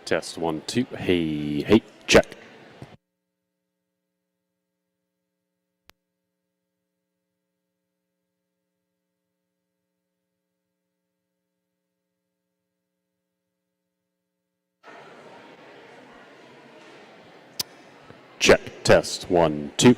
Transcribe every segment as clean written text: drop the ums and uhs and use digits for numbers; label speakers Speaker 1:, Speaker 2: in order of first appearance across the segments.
Speaker 1: Test 1, 2. Hey, hey, check. Check. Test 1, 2.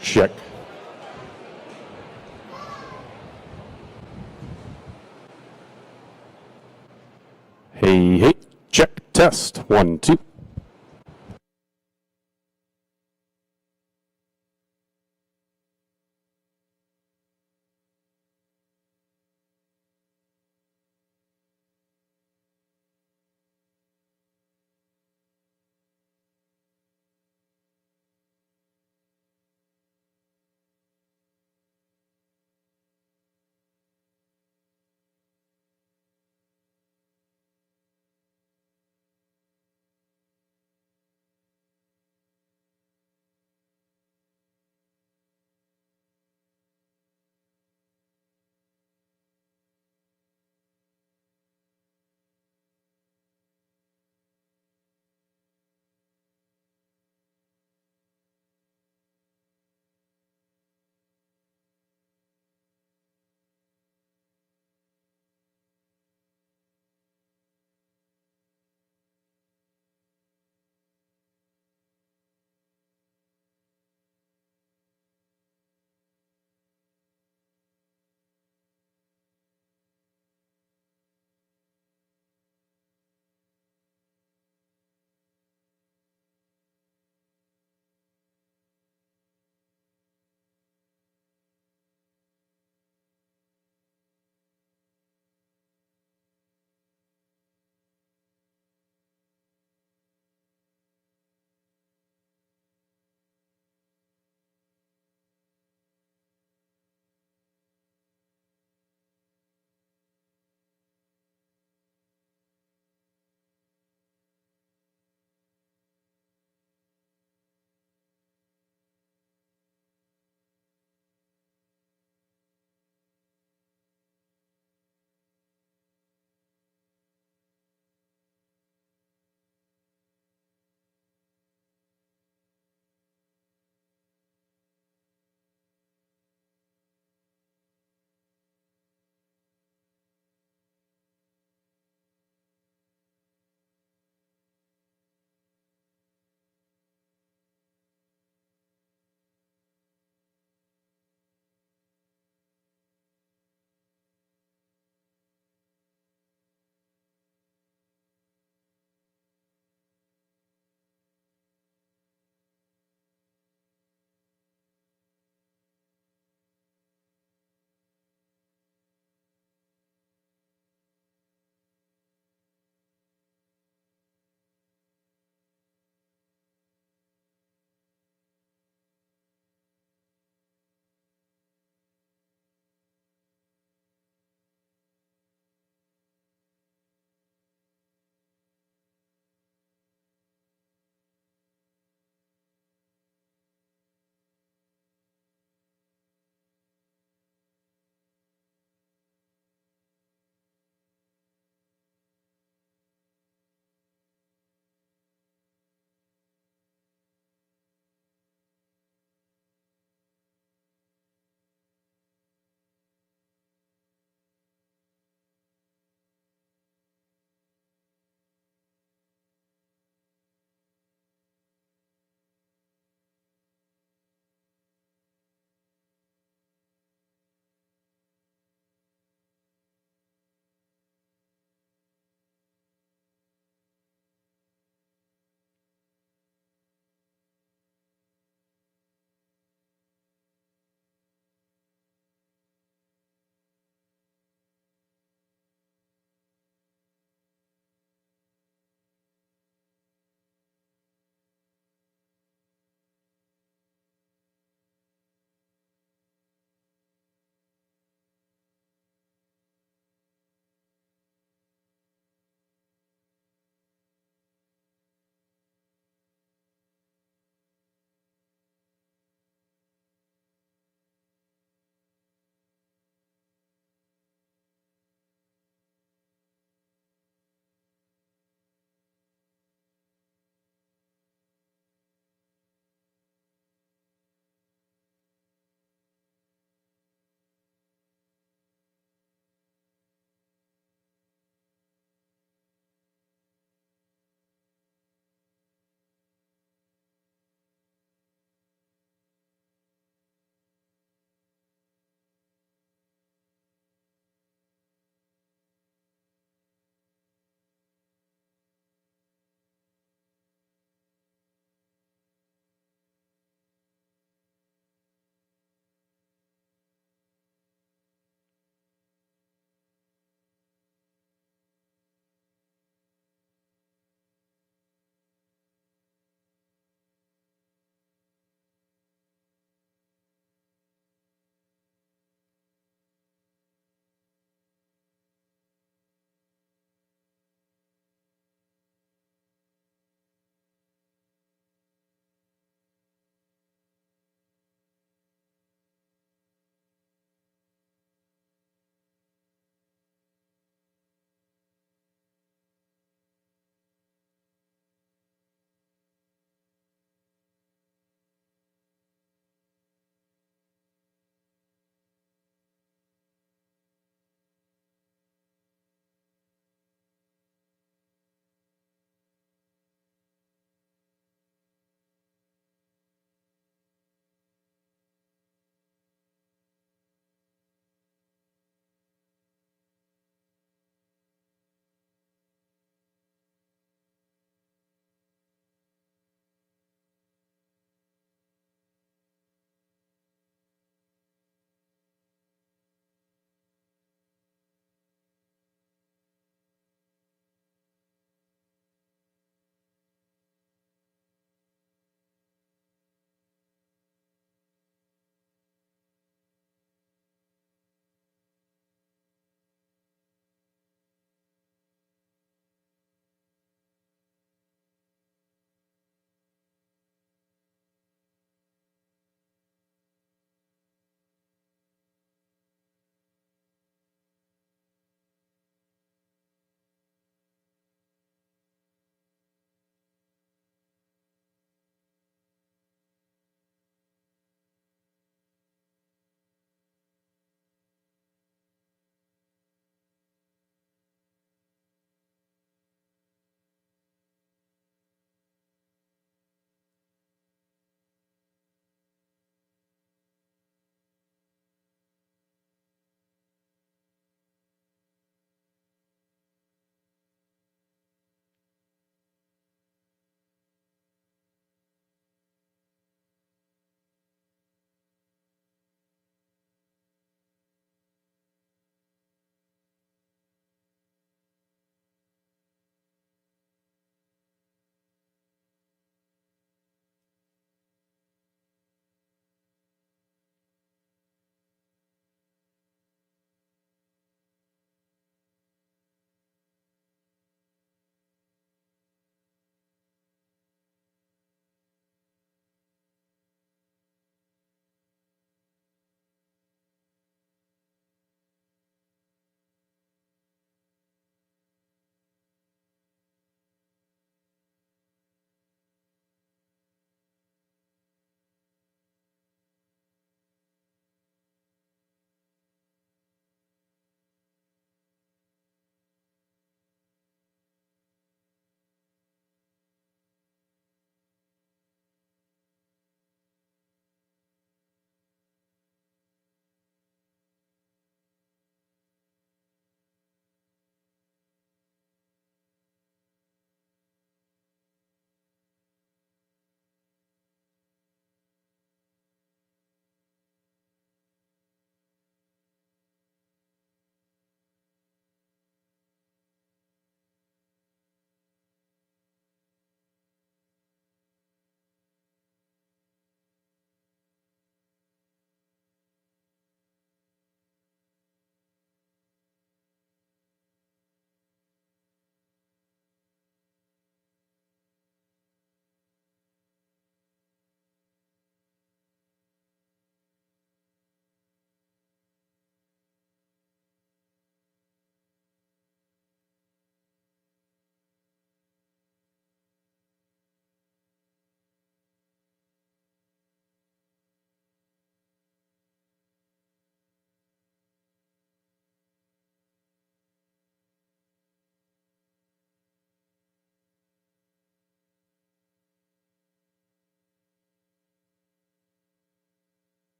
Speaker 1: check. Hey, check. Test 1, 2.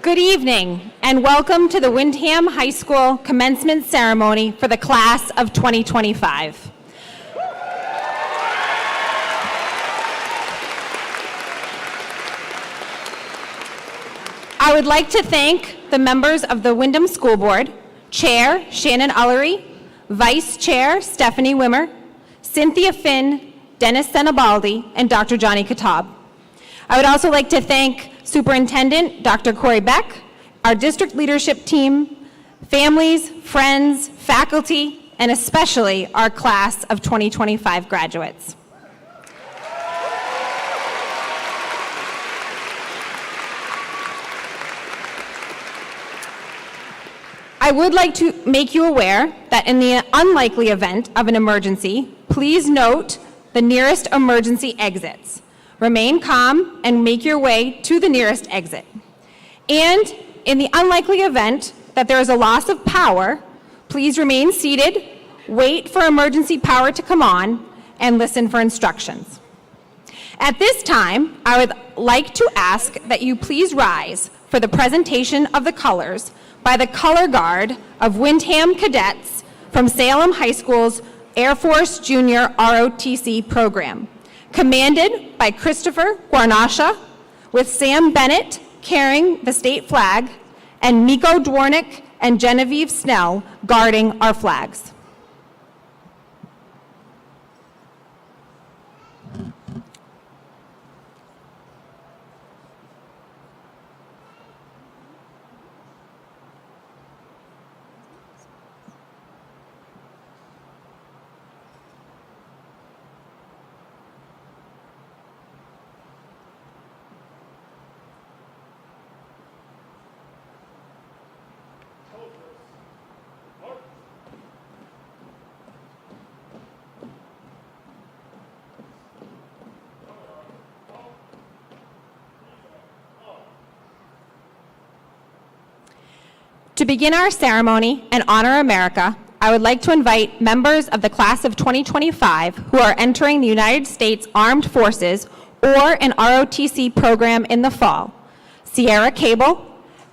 Speaker 2: Good evening, and welcome to the Windham High School commencement ceremony for the class of 2025. I would like to thank the members of the Windham School Board, Chair Shannon Ullery, Vice Chair Stephanie Wimmer, Cynthia Finn, Dennis Senabaldi, and Dr. Johnny Katab. I would also like to thank Superintendent Dr. Corey Beck, our district leadership team, families, friends, faculty, and especially our class of 2025 graduates. I would like to make you aware that in the unlikely event of an emergency, please note the nearest emergency exits. Remain calm and make your way to the nearest exit. And in the unlikely event that there is a loss of power, please remain seated, wait for emergency power to come on, and listen for instructions. At this time, I would like to ask that you please rise for the presentation of the colors by the Color Guard of Windham Cadets from Salem High School's Air Force Junior ROTC program, commanded by Christopher Guarnasha, with Sam Bennett carrying the state flag, and Miko Dwornik and Genevieve Snell guarding our flags. To begin our ceremony and honor America, I would like to invite members of the class of 2025 who are entering the United States Armed Forces or an ROTC program in the fall: Sierra Cable,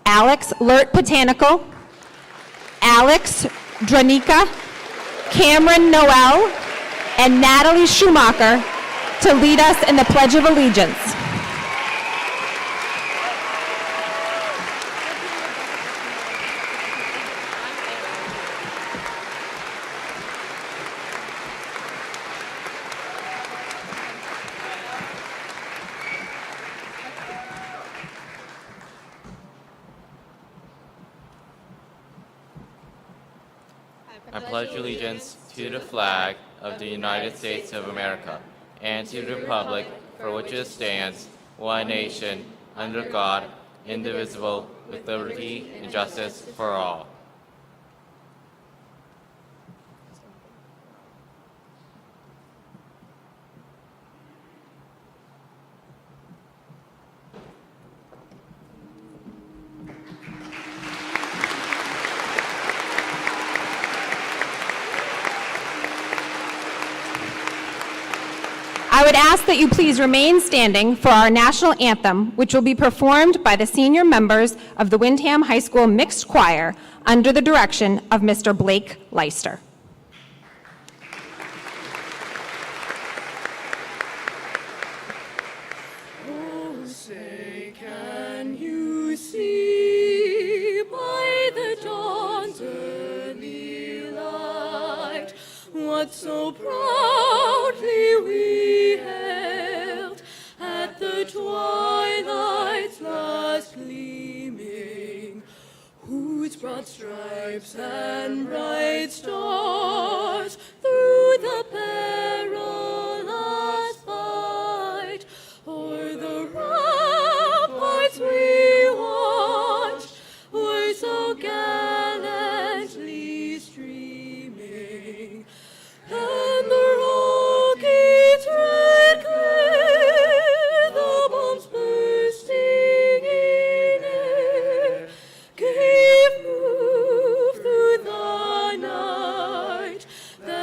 Speaker 2: Alex Lurt Botanical, Alex Dranica, Cameron Noel, and Natalie Schumacher to lead us in the Pledge of Allegiance.
Speaker 3: I pledge allegiance to the flag of the United States of America and to the republic for which it stands, one nation, under God, indivisible, with liberty and justice for all.
Speaker 2: I would ask that you please remain standing for our national anthem, which will be performed by the senior members of the Windham High School Mixed Choir under the direction of Mr. Blake Leister.
Speaker 4: Oh, say, can you see by the dawn's early light what so proudly we hailed at the twilight's last gleaming, whose broad stripes and bright stars through the perilous fight o'er the ramparts we watched were so gallantly streaming, and the rockets red glare, the bombs bursting in air, gave proof through the night that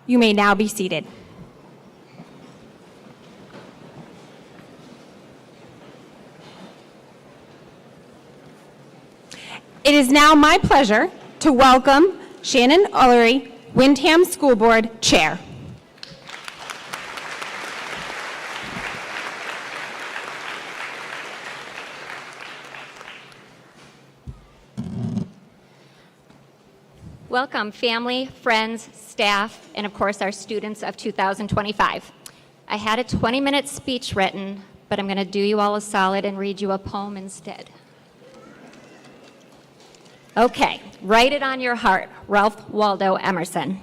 Speaker 2: You may now be seated. It is now my pleasure to welcome Shannon Ullery, Windham School Board Chair.
Speaker 5: Welcome, family, friends, staff, and of course our students of 2025. I had a 20-minute speech written, but I'm going to do you all a solid and read you a poem instead. Okay, write it on your heart, Ralph Waldo Emerson.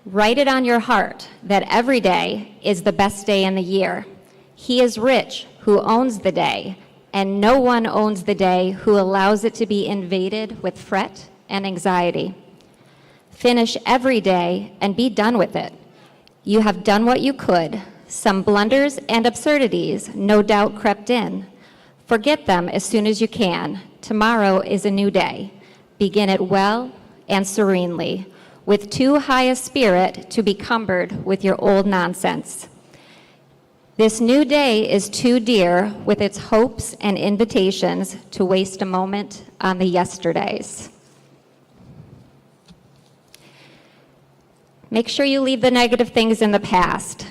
Speaker 5: Write it on your heart that every day is the best day in the year. He is rich who owns the day, and no one owns the day who allows it to be invaded with fret and anxiety. Finish every day and be done with it. You have done what you could. Some blunders and absurdities no doubt crept in. Forget them as soon as you can. Tomorrow is a new day. Begin it well and serenely, with too high a spirit to be cumbered with your old nonsense. This new day is too dear with its hopes and invitations to waste a moment on the yesterdays. Make sure you leave the negative things in the past.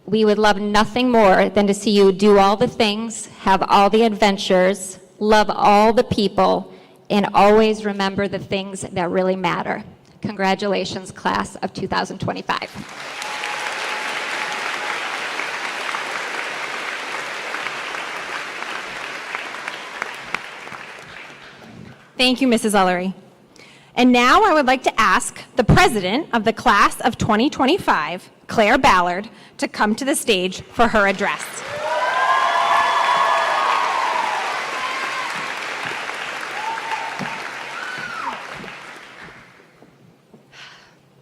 Speaker 5: We would love nothing more than to see you do all the things, have all the adventures, love all the people, and always remember the things that really matter. Congratulations, class of 2025.
Speaker 2: Thank you, Mrs. Ullery. And now I would like to ask the president of the class of 2025, Claire Ballard, to come to the stage for her address.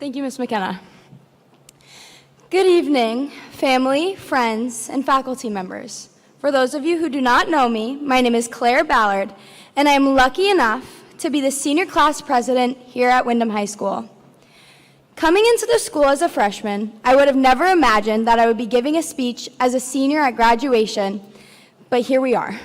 Speaker 6: Thank you, Ms. McKenna. Good evening, family, friends, and faculty members. For those of you who do not know me, my name is Claire Ballard, and I am lucky enough to be the senior class president here at Windham High School. Coming into the school as a freshman, I would have never imagined that I would be giving a speech as a senior at graduation, but here we are.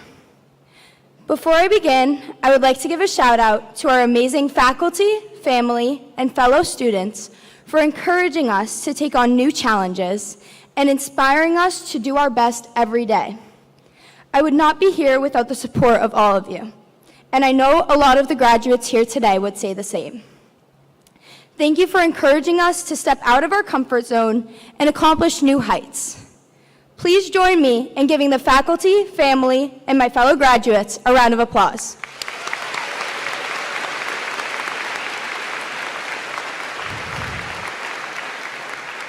Speaker 6: Before I begin, I would like to give a shout out to our amazing faculty, family, and fellow students for encouraging us to take on new challenges and inspiring us to do our best every day. I would not be here without the support of all of you, and I know a lot of the graduates here today would say the same. Thank you for encouraging us to step out of our comfort zone and accomplish new heights. Please join me in giving the faculty, family, and my fellow graduates a round of applause.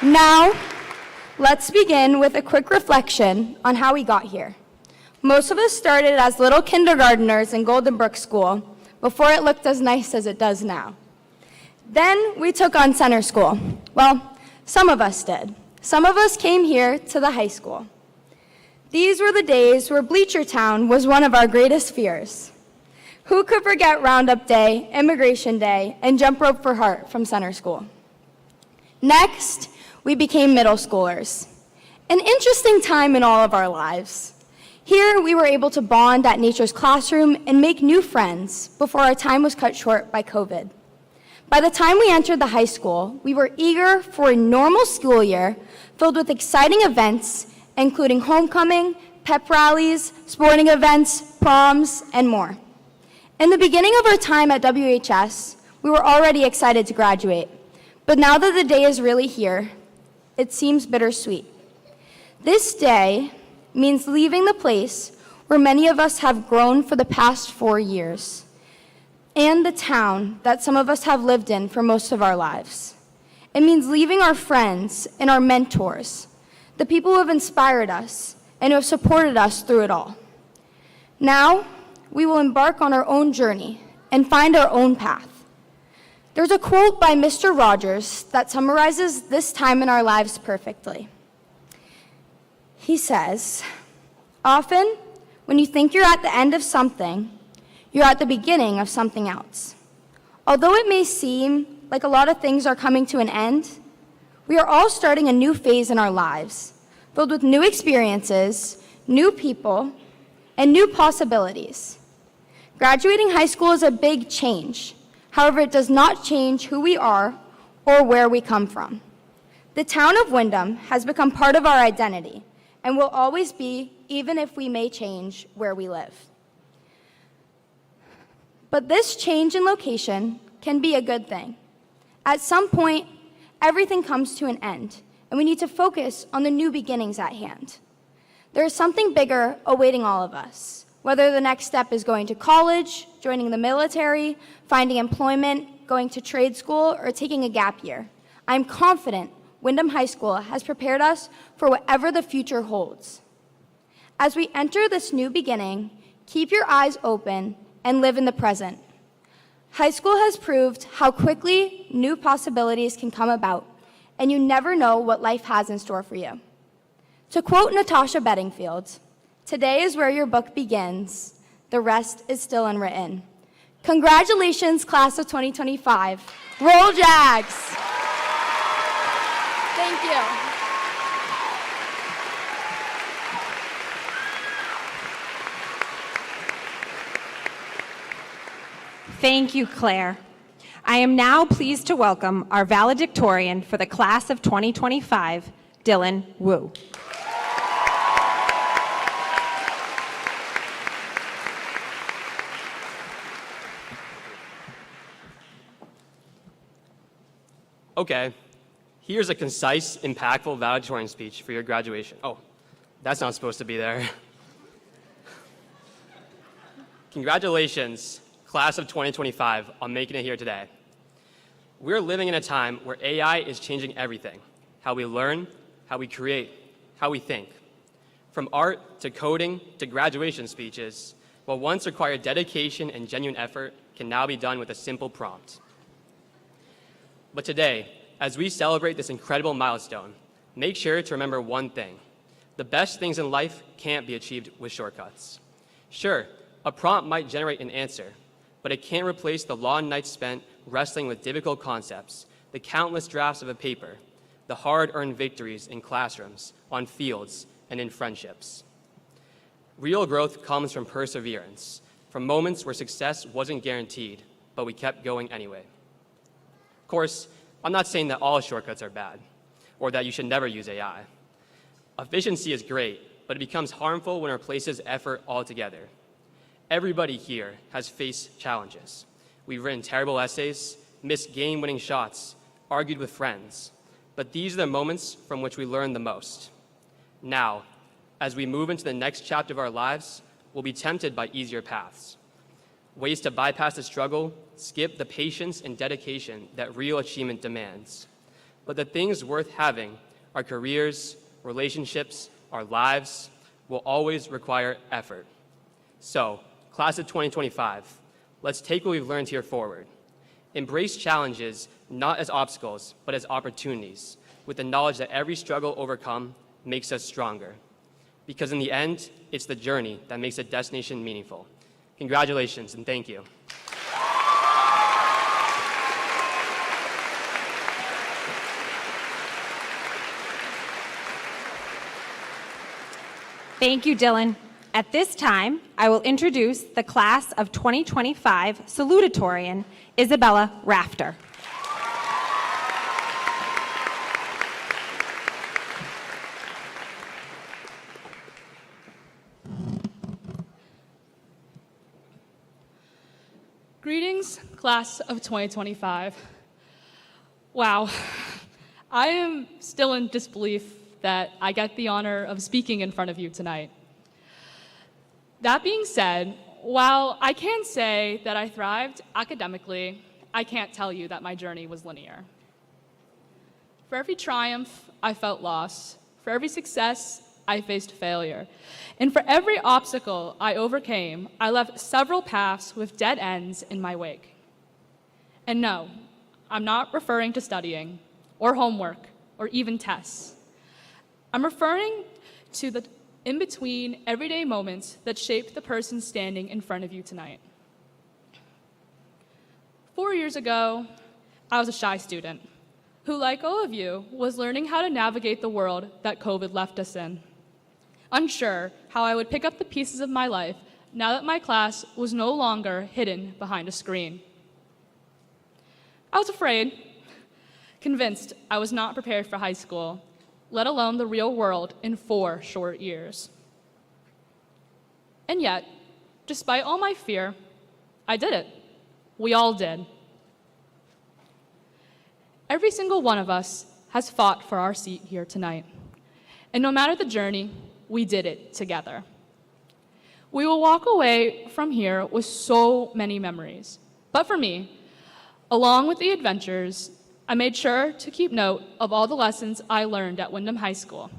Speaker 6: Now, let's begin with a quick reflection on how we got here. Most of us started as little kindergarteners in Golden Brook School before it looked as nice as it does now. Then we took on center school. Well, some of us did. Some of us came here to the high school. These were the days where Bleacher Town was one of our greatest fears. Who could forget Roundup Day, Immigration Day, and Jump Rope for Heart from center school? Next, we became middle schoolers. An interesting time in all of our lives. Here, we were able to bond at Nature's Classroom and make new friends before our time was cut short by COVID. By the time we entered the high school, we were eager for a normal school year filled with exciting events, including homecoming, pep rallies, sporting events, proms, and more. In the beginning of our time at WHS, we were already excited to graduate. But now that the day is really here, it seems bittersweet. This day means leaving the place where many of us have grown for the past 4 years, and the town that some of us have lived in for most of our lives. It means leaving our friends and our mentors, the people who have inspired us and who have supported us through it all. Now, we will embark on our own journey and find our own path. There's a quote by Mr. Rogers that summarizes this time in our lives perfectly. He says, "Often, when you think you're at the end of something, you're at the beginning of something else. Although it may seem like a lot of things are coming to an end, We are all starting a new phase in our lives, filled with new experiences, new people, and new possibilities. Graduating high school is a big change. However, it does not change who we are or where we come from. The town of Windham has become part of our identity and will always be, even if we may change where we live. But this change in location can be a good thing. At some point, everything comes to an end, and we need to focus on the new beginnings at hand. There is something bigger awaiting all of us, whether the next step is going to college, joining the military, finding employment, going to trade school, or taking a gap year. I'm confident Windham High School has prepared us for whatever the future holds. As we enter this new beginning, keep your eyes open and live in the present. High school has proved how quickly new possibilities can come about, and you never know what life has in store for you. To quote Natasha Bedingfield, "Today is where your book begins. The rest is still unwritten." Congratulations, class of 2025. Roll Jags! Thank you.
Speaker 2: Thank you, Claire. I am now pleased to welcome our valedictorian for the class of 2025, Dylan Wu.
Speaker 7: Okay, here's a concise, impactful valedictorian speech for your graduation. Oh, that's not supposed to be there. Congratulations, class of 2025, on making it here today. We're living in a time where AI is changing everything: how we learn, how we create, how we think. From art to coding to graduation speeches, what once required dedication and genuine effort can now be done with a simple prompt. But today, as we celebrate this incredible milestone, make sure to remember one thing: the best things in life can't be achieved with shortcuts. Sure, a prompt might generate an answer, but it can't replace the long nights spent wrestling with difficult concepts, the countless drafts of a paper, the hard-earned victories in classrooms, on fields, and in friendships. Real growth comes from perseverance, from moments where success wasn't guaranteed, but we kept going anyway. Of course, I'm not saying that all shortcuts are bad, or that you should never use AI. Efficiency is great, but it becomes harmful when it replaces effort altogether. Everybody here has faced challenges. We've written terrible essays, missed game-winning shots, argued with friends, but these are the moments from which we learn the most. Now, as we move into the next chapter of our lives, we'll be tempted by easier paths. Ways to bypass the struggle, skip the patience and dedication that real achievement demands. But the things worth having, our careers, relationships, our lives, will always require effort. So, class of 2025, let's take what we've learned here forward. Embrace challenges not as obstacles, but as opportunities, with the knowledge that every struggle overcome makes us stronger. Because in the end, it's the journey that makes a destination meaningful. Congratulations, and thank you.
Speaker 2: Thank you, Dylan. At this time, I will introduce the class of 2025 salutatorian, Isabella Rafter.
Speaker 8: Greetings, class of 2025. Wow, I am still in disbelief that I get the honor of speaking in front of you tonight. That being said, while I can say that I thrived academically, I can't tell you that my journey was linear. For every triumph, I felt loss. For every success, I faced failure. And for every obstacle I overcame, I left several paths with dead ends in my wake. And no, I'm not referring to studying, or homework, or even tests. I'm referring to the in-between everyday moments that shaped the person standing in front of you tonight. 4 years ago, I was a shy student who, like all of you, was learning how to navigate the world that COVID left us in. Unsure how I would pick up the pieces of my life now that my class was no longer hidden behind a screen. I was afraid, convinced I was not prepared for high school, let alone the real world in 4 short years. And yet, despite all my fear, I did it. We all did. Every single one of us has fought for our seat here tonight. And no matter the journey, we did it together. We will walk away from here with so many memories. But for me, along with the adventures, I made sure to keep note of all the lessons I learned at Windham High School,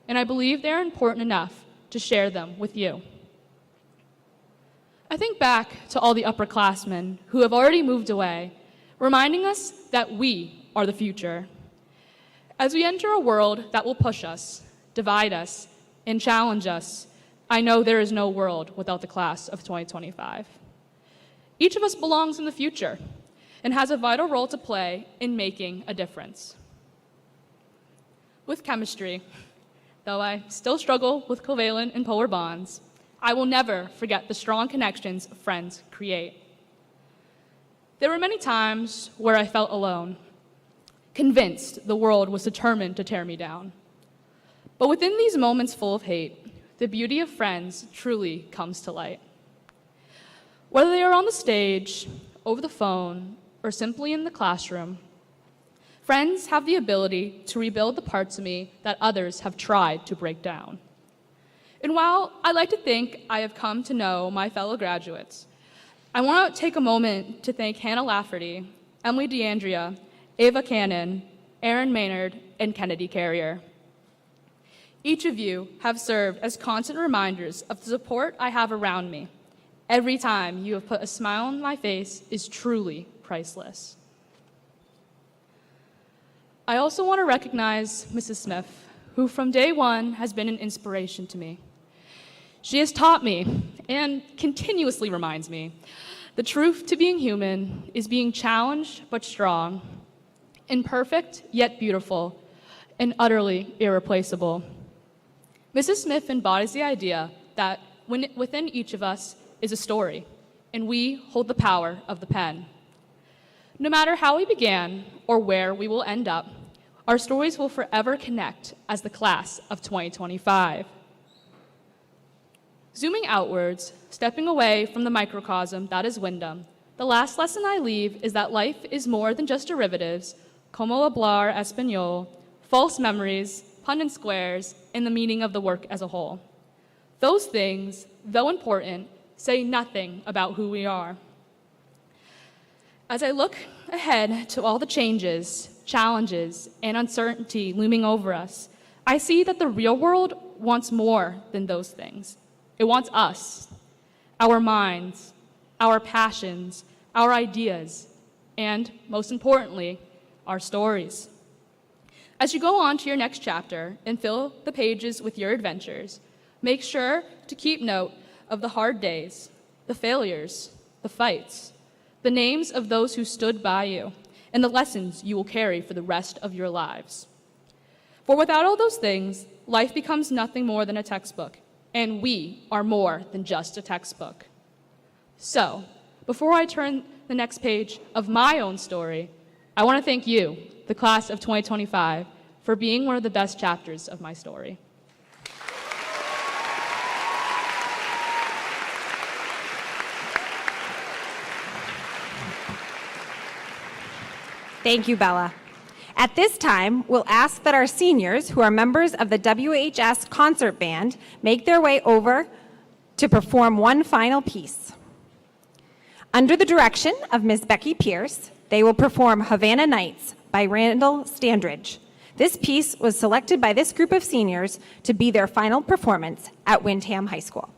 Speaker 8: and I believe they're important enough to share them with you. I think back to all the upperclassmen who have already moved away, reminding us that we are the future. As we enter a world that will push us, divide us, and challenge us, I know there is no world without the class of 2025. Each of us belongs in the future and has a vital role to play in making a difference. With chemistry, though I still struggle with covalent and polar bonds, I will never forget the strong connections friends create. There were many times where I felt alone, convinced the world was determined to tear me down. But within these moments full of hate, the beauty of friends truly comes to light. Whether they are on the stage, over the phone, or simply in the classroom, friends have the ability to rebuild the parts of me that others have tried to break down. And while I like to think I have come to know my fellow graduates, I want to take a moment to thank Hannah Lafferty, Emily DeAndrea, Ava Cannon, Aaron Maynard, and Kennedy Carrier. Each of you have served as constant reminders of the support I have around me. Every time you have put a smile on my face is truly priceless. I also want to recognize Mrs. Smith, who from day one has been an inspiration to me. She has taught me, and continuously reminds me, the truth to being human is being challenged but strong, imperfect yet beautiful, and utterly irreplaceable. Mrs. Smith embodies the idea that within each of us is a story, and we hold the power of the pen. No matter how we began or where we will end up, our stories will forever connect as the class of 2025. Zooming outwards, stepping away from the microcosm that is Windham, the last lesson I leave is that life is more than just derivatives, como hablar español, false memories, pundit squares, and the meaning of the work as a whole. Those things, though important, say nothing about who we are. As I look ahead to all the changes, challenges, and uncertainty looming over us, I see that the real world wants more than those things. It wants us, our minds, our passions, our ideas, and, most importantly, our stories. As you go on to your next chapter and fill the pages with your adventures, make sure to keep note of the hard days, the failures, the fights, the names of those who stood by you, and the lessons you will carry for the rest of your lives. For without all those things, life becomes nothing more than a textbook, and we are more than just a textbook. So, before I turn the next page of my own story, I want to thank you, the class of 2025, for being one of the best chapters of my story.
Speaker 2: Thank you, Bella. At this time, we'll ask that our seniors, who are members of the WHS Concert Band, make their way over to perform one final piece. Under the direction of Ms. Becky Pierce, they will perform Havana Nights by Randall Standridge. This piece was selected by this group of seniors to be their final performance at Windham High School.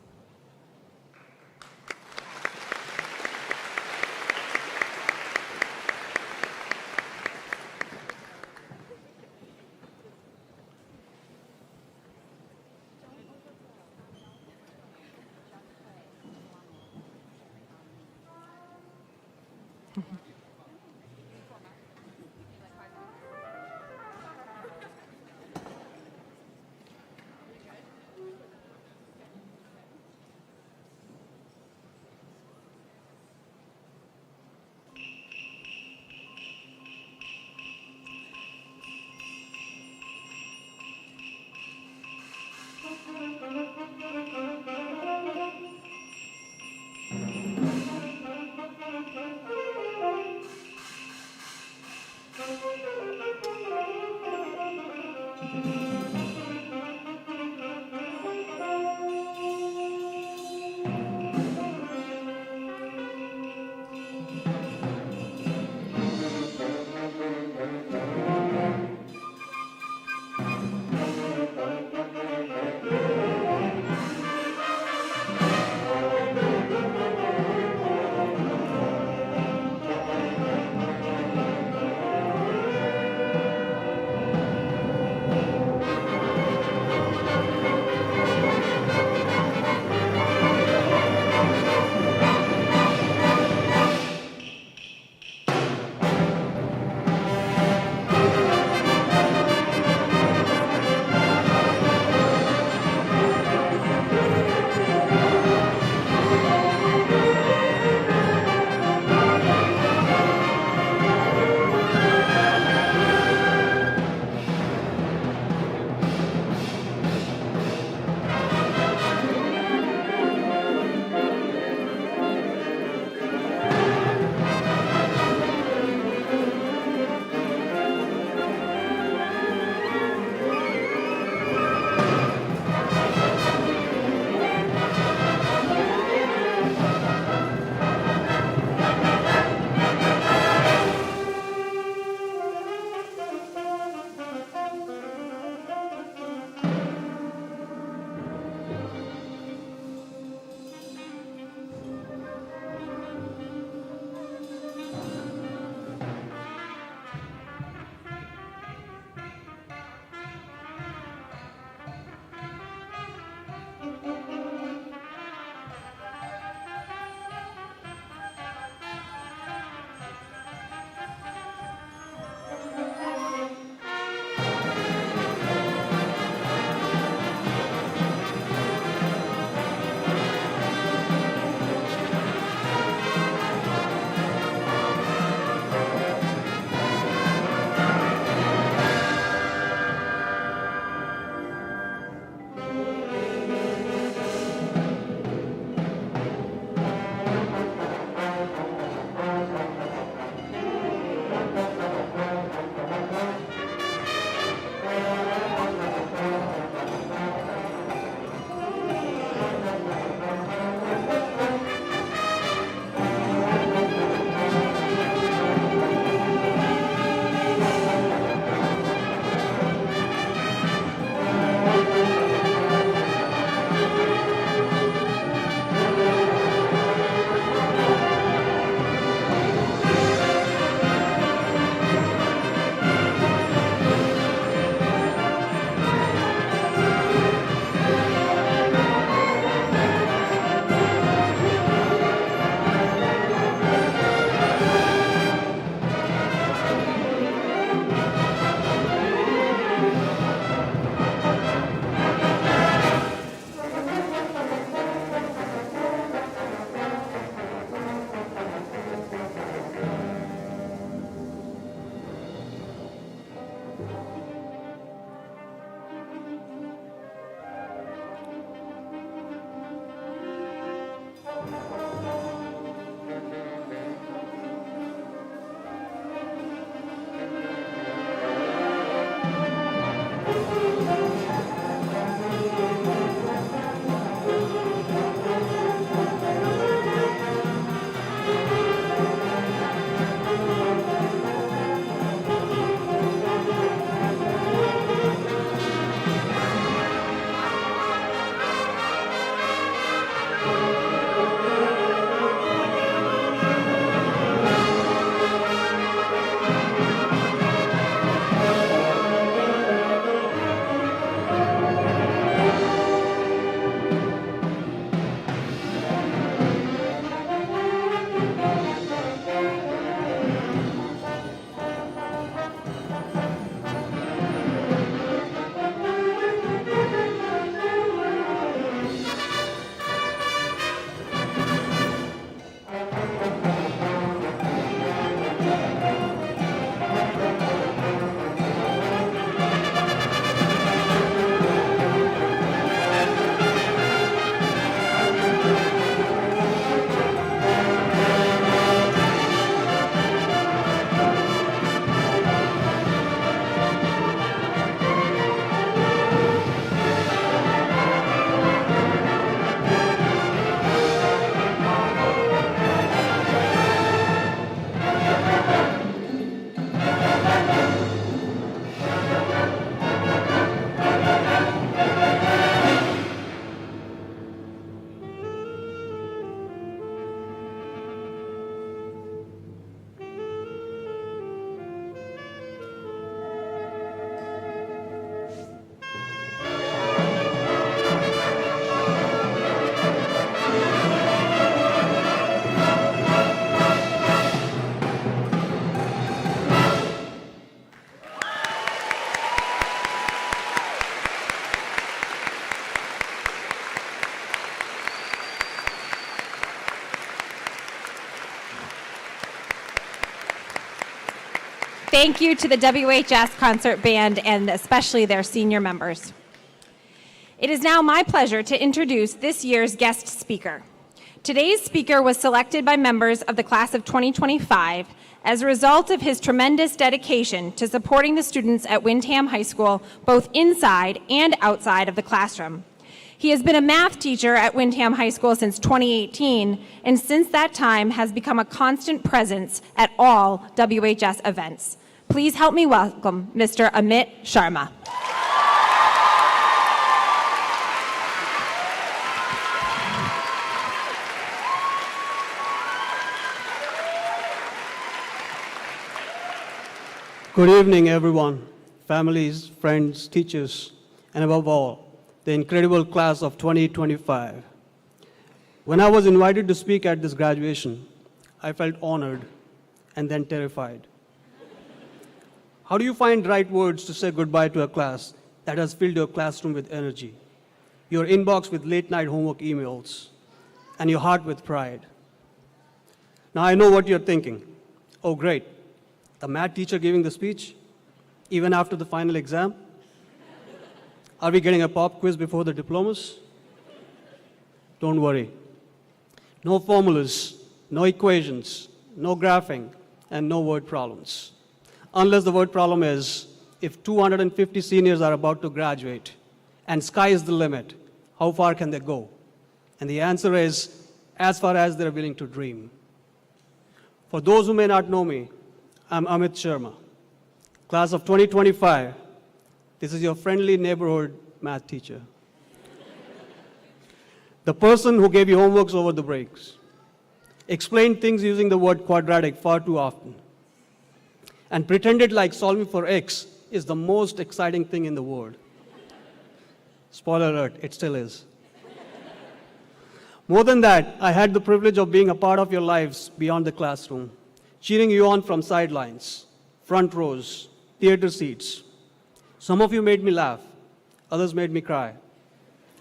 Speaker 2: Thank you to the WHS Concert Band and especially their senior members. It is now my pleasure to introduce this year's guest speaker. Today's speaker was selected by members of the class of 2025 as a result of his tremendous dedication to supporting the students at Windham High School, both inside and outside of the classroom. He has been a math teacher at Windham High School since 2018, and since that time has become a constant presence at all WHS events. Please help me welcome Mr. Amit Sharma.
Speaker 9: Good evening, everyone, families, friends, teachers, and above all, the incredible class of 2025. When I was invited to speak at this graduation, I felt honored and then terrified. How do you find right words to say goodbye to a class that has filled your classroom with energy, your inbox with late-night homework emails, and your heart with pride? Now I know what you're thinking. Oh, great. The math teacher giving the speech, even after the final exam? Are we getting a pop quiz before the diplomas? Don't worry. No formulas, no equations, no graphing, and no word problems. Unless the word problem is, if 250 seniors are about to graduate and sky is the limit, how far can they go? And the answer is, as far as they're willing to dream. For those who may not know me, I'm Amit Sharma, class of 2025. This is your friendly neighborhood math teacher. The person who gave you homeworks over the breaks, explained things using the word quadratic far too often, and pretended like solving for x is the most exciting thing in the world. Spoiler alert, it still is. More than that, I had the privilege of being a part of your lives beyond the classroom, cheering you on from sidelines, front rows, theater seats. Some of you made me laugh, others made me cry,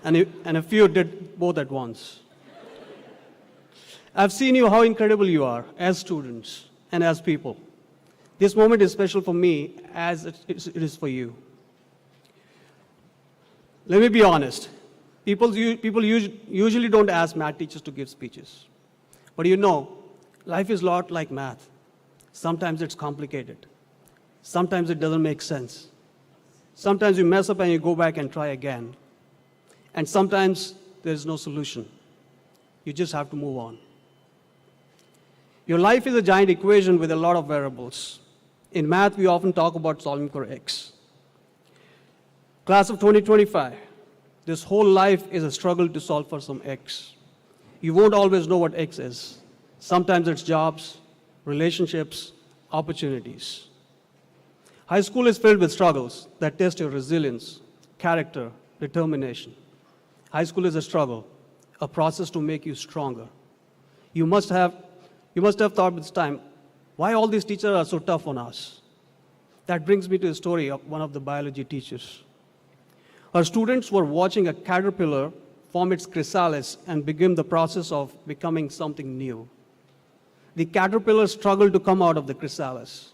Speaker 9: and a few did both at once. I've seen you how incredible you are as students and as people. This moment is special for me as it is for you. Let me be honest. People usually don't ask math teachers to give speeches. But you know, life is a lot like math. Sometimes it's complicated. Sometimes it doesn't make sense. Sometimes you mess up and you go back and try again. And sometimes there's no solution. You just have to move on. Your life is a giant equation with a lot of variables. In math, we often talk about solving for x. Class of 2025, this whole life is a struggle to solve for some x. You won't always know what x is. Sometimes it's jobs, relationships, opportunities. High school is filled with struggles that test your resilience, character, determination. High school is a struggle, a process to make you stronger. You must have thought this time, why all these teachers are so tough on us? That brings me to a story of one of the biology teachers. Her students were watching a caterpillar form its chrysalis and begin the process of becoming something new. The caterpillar struggled to come out of the chrysalis.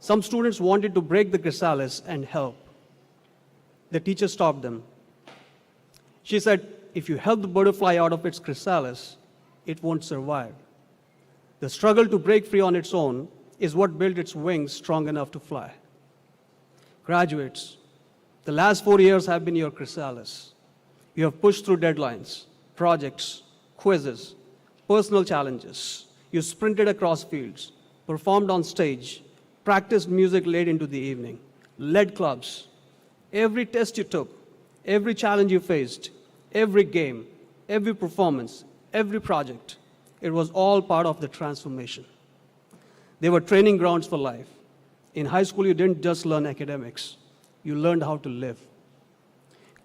Speaker 9: Some students wanted to break the chrysalis and help. The teacher stopped them. She said, if you help the butterfly out of its chrysalis, it won't survive. The struggle to break free on its own is what built its wings strong enough to fly. Graduates, the last 4 years have been your chrysalis. You have pushed through deadlines, projects, quizzes, personal challenges. You sprinted across fields, performed on stage, practiced music late into the evening, led clubs. Every test you took, every challenge you faced, every game, every performance, every project, it was all part of the transformation. They were training grounds for life. In high school, you didn't just learn academics. You learned how to live.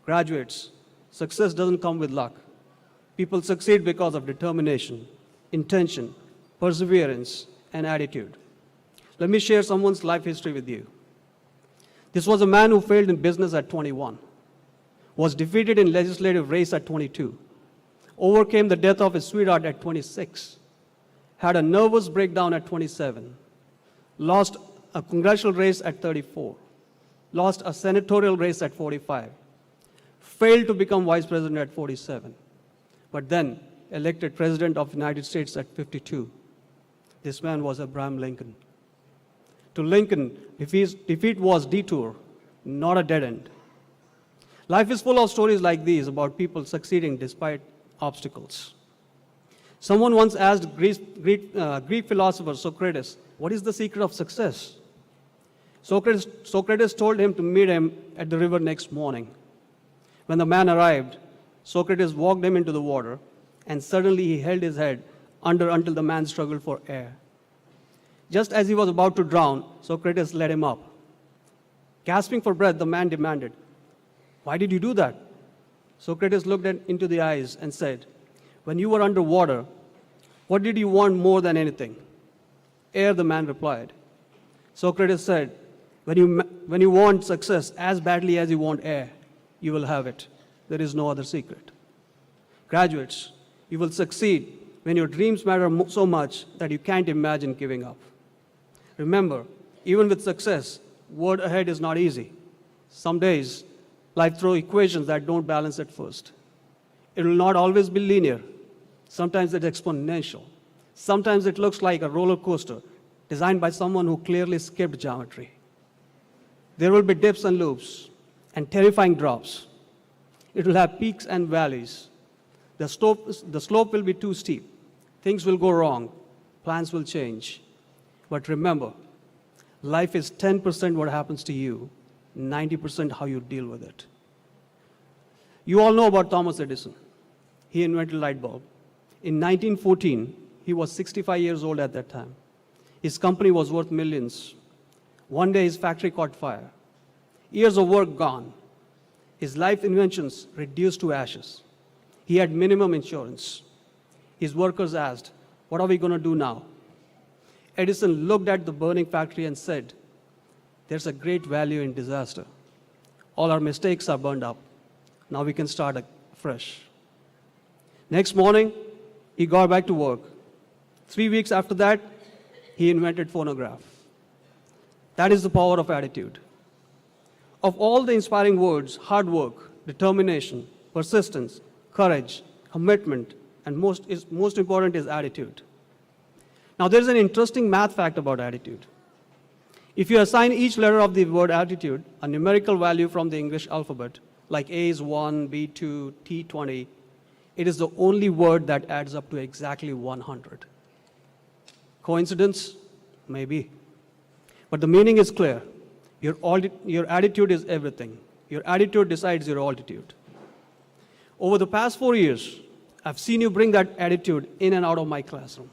Speaker 9: Graduates, success doesn't come with luck. People succeed because of determination, intention, perseverance, and attitude. Let me share someone's life history with you. This was a man who failed in business at 21, was defeated in legislative race at 22, overcame the death of his sweetheart at 26, had a nervous breakdown at 27, lost a congressional race at 34, lost a senatorial race at 45, failed to become vice president at 47, but then elected president of the United States at 52. This man was Abraham Lincoln. To Lincoln, defeat was detour, not a dead end. Life is full of stories like these about people succeeding despite obstacles. Someone once asked Greek philosopher Socrates, what is the secret of success? Socrates told him to meet him at the river next morning. When the man arrived, Socrates walked him into the water, and suddenly he held his head under until the man struggled for air. Just as he was about to drown, Socrates let him up. Gasping for breath, the man demanded, "Why did you do that?" Socrates looked into the eyes and said, "When you were underwater, what did you want more than anything?" Air, the man replied. Socrates said, when you want success as badly as you want air, you will have it. There is no other secret. Graduates, you will succeed when your dreams matter so much that you can't imagine giving up. Remember, even with success, word ahead is not easy. Some days, life throws equations that don't balance at first. It will not always be linear. Sometimes it's exponential. Sometimes it looks like a roller coaster designed by someone who clearly skipped geometry. There will be dips and loops and terrifying drops. It will have peaks and valleys. The slope will be too steep. Things will go wrong. Plans will change. But remember, life is 10% what happens to you, 90% how you deal with it. You all know about Thomas Edison. He invented light bulb. In 1914, he was 65 years old at that time. His company was worth millions. One day his factory caught fire. Years of work gone. His life inventions reduced to ashes. He had minimum insurance. His workers asked, "What are we going to do now?" Edison looked at the burning factory and said, "There's a great value in disaster. All our mistakes are burned up. Now we can start fresh." Next morning, he got back to work. 3 weeks after that, he invented phonograph. That is the power of attitude. Of all the inspiring words, hard work, determination, persistence, courage, commitment, and most important is attitude. Now, there's an interesting math fact about attitude. If you assign each letter of the word attitude a numerical value from the English alphabet, like A is 1, B 2, T 20, it is the only word that adds up to exactly 100. Coincidence? Maybe. But the meaning is clear. Your attitude is everything. Your attitude decides your altitude. Over the past 4 years, I've seen you bring that attitude in and out of my classroom.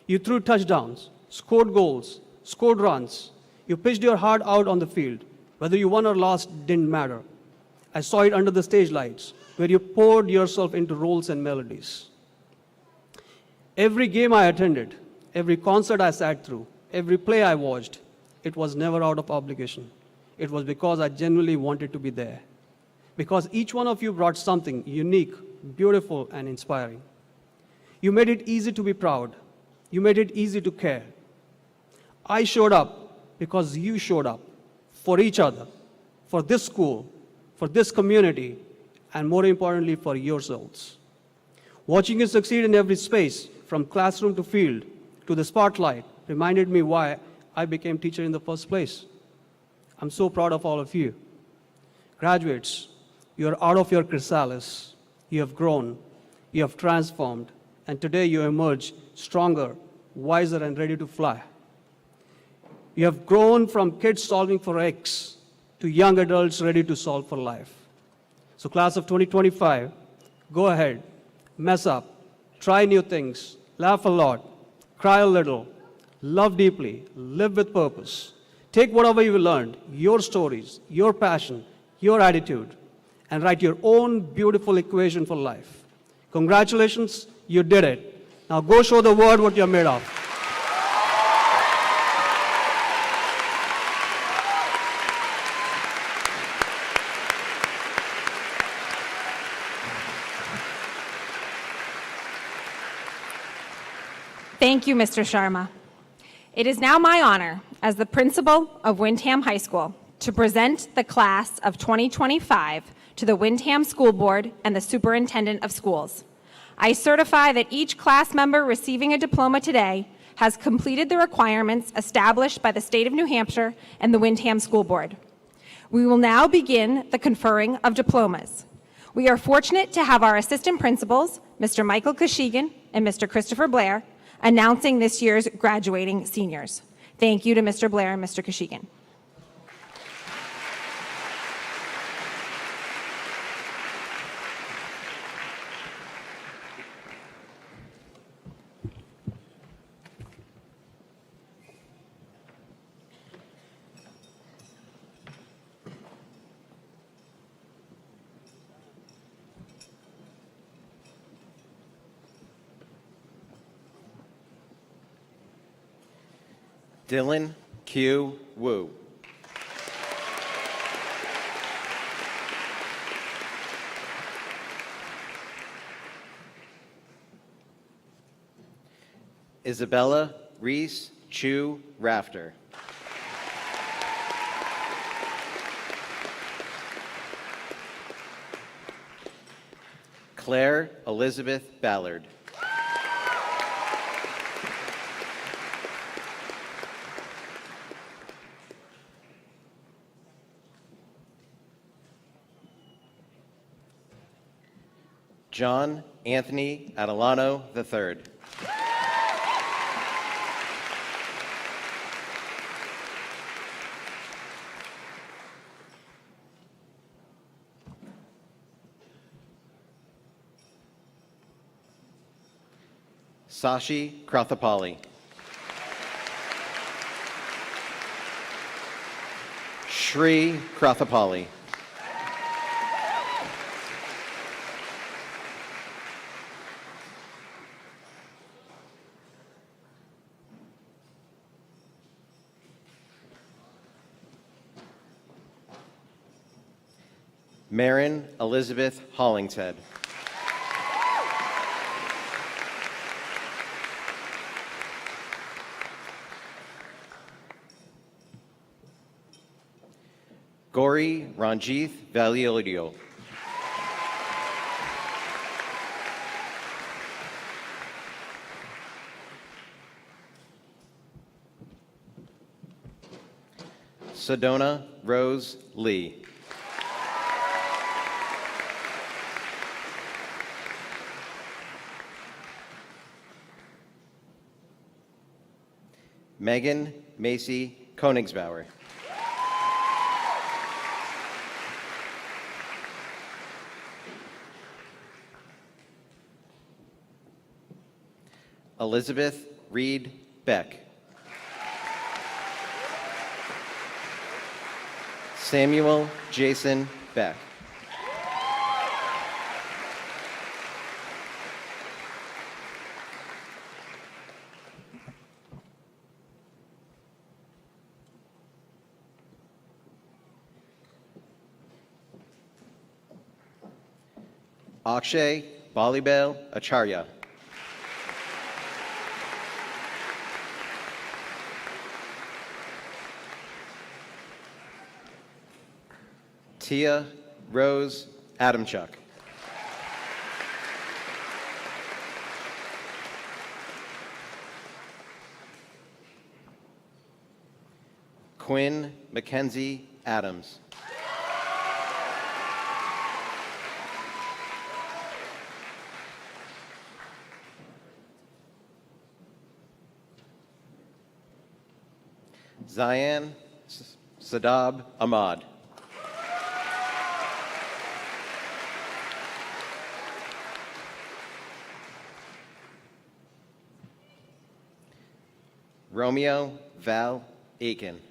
Speaker 9: You threw touchdowns, scored goals, scored runs. You pitched your heart out on the field. Whether you won or lost didn't matter. I saw it under the stage lights, where you poured yourself into roles and melodies. Every game I attended, every concert I sat through, every play I watched, it was never out of obligation. It was because I genuinely wanted to be there. Because each one of you brought something unique, beautiful, and inspiring. You made it easy to be proud. You made it easy to care. I showed up because you showed up for each other, for this school, for this community, and more importantly, for yourselves. Watching you succeed in every space, from classroom to field to the spotlight, reminded me why I became teacher in the first place. I'm so proud of all of you. Graduates, you're out of your chrysalis. You have grown, you have transformed, and today you emerge stronger, wiser, and ready to fly. You have grown from kids solving for X to young adults ready to solve for life. So class of 2025, go ahead, mess up, try new things, laugh a lot, cry a little, love deeply, live with purpose. Take whatever you learned, your stories, your passion, your attitude, and write your own beautiful equation for life. Congratulations, you did it. Now go show the world what you're made of.
Speaker 2: Thank you, Mr. Sharma. It is now my honor, as the principal of Windham High School to present the class of 2025 to the Windham School Board and the Superintendent of Schools. I certify that each class member receiving a diploma today has completed the requirements established by the state of New Hampshire and the Windham School Board. We will now begin the conferring of diplomas. We are fortunate to have our assistant principals, Mr. Michael Koshigan and Mr. Christopher Blair, announcing this year's graduating seniors. Thank you to Mr. Blair and Mr. Koshigan.
Speaker 10: Dylan Q. Wu. Isabella Reese Chu Rafter. Claire Elizabeth Ballard. John Anthony Adelano III. Sashi Krathapalli. Shri Krathapalli. Marin Elizabeth Hollingshead. Gauri Ranjith Valiolio. Sedona Rose Lee. Megan Macy Konigsbauer. Elizabeth Reed Beck. Samuel Jason Beck. Akshay Balibel Acharya. Tia Rose Adamchuk. Quinn Mackenzie Adams. Zayan Sadab Ahmad. Romeo Val Aiken.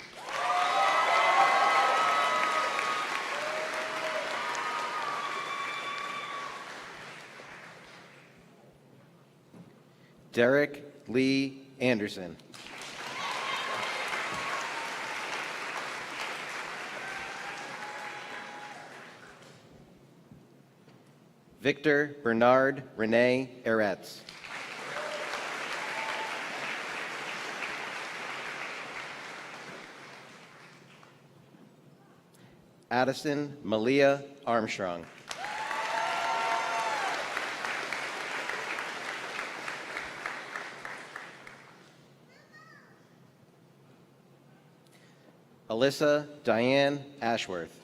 Speaker 10: Derek Lee Anderson. Victor Bernard Rene Eretz. Addison Malia Armstrong. Alyssa Diane Ashworth.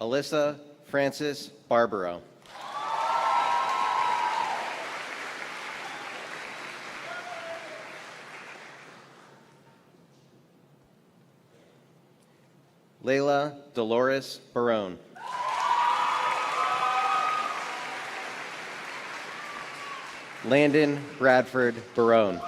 Speaker 10: Alyssa Francis Barbaro. Layla Dolores Barone. Landon Bradford Barone.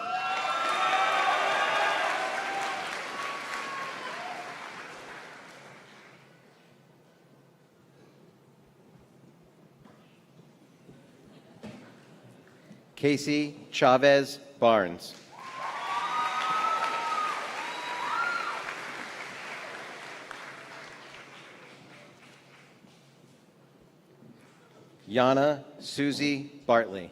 Speaker 10: Casey Chavez Barnes. Yana Susie Bartley.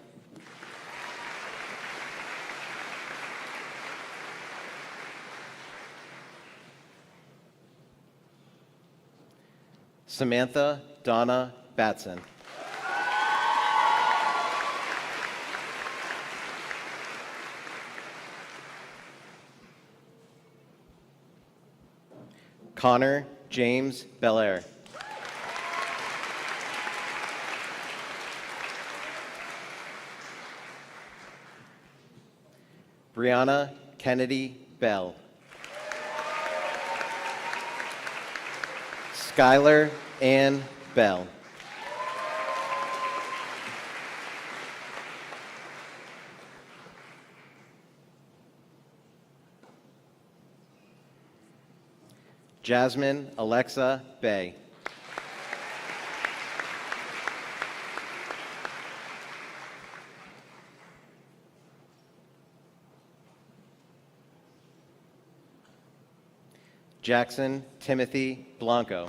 Speaker 10: Samantha Donna Batson. Connor James Belair. Brianna Kennedy Bell. Skylar Ann Bell. Jasmine Alexa Bay. Jackson Timothy Blanco.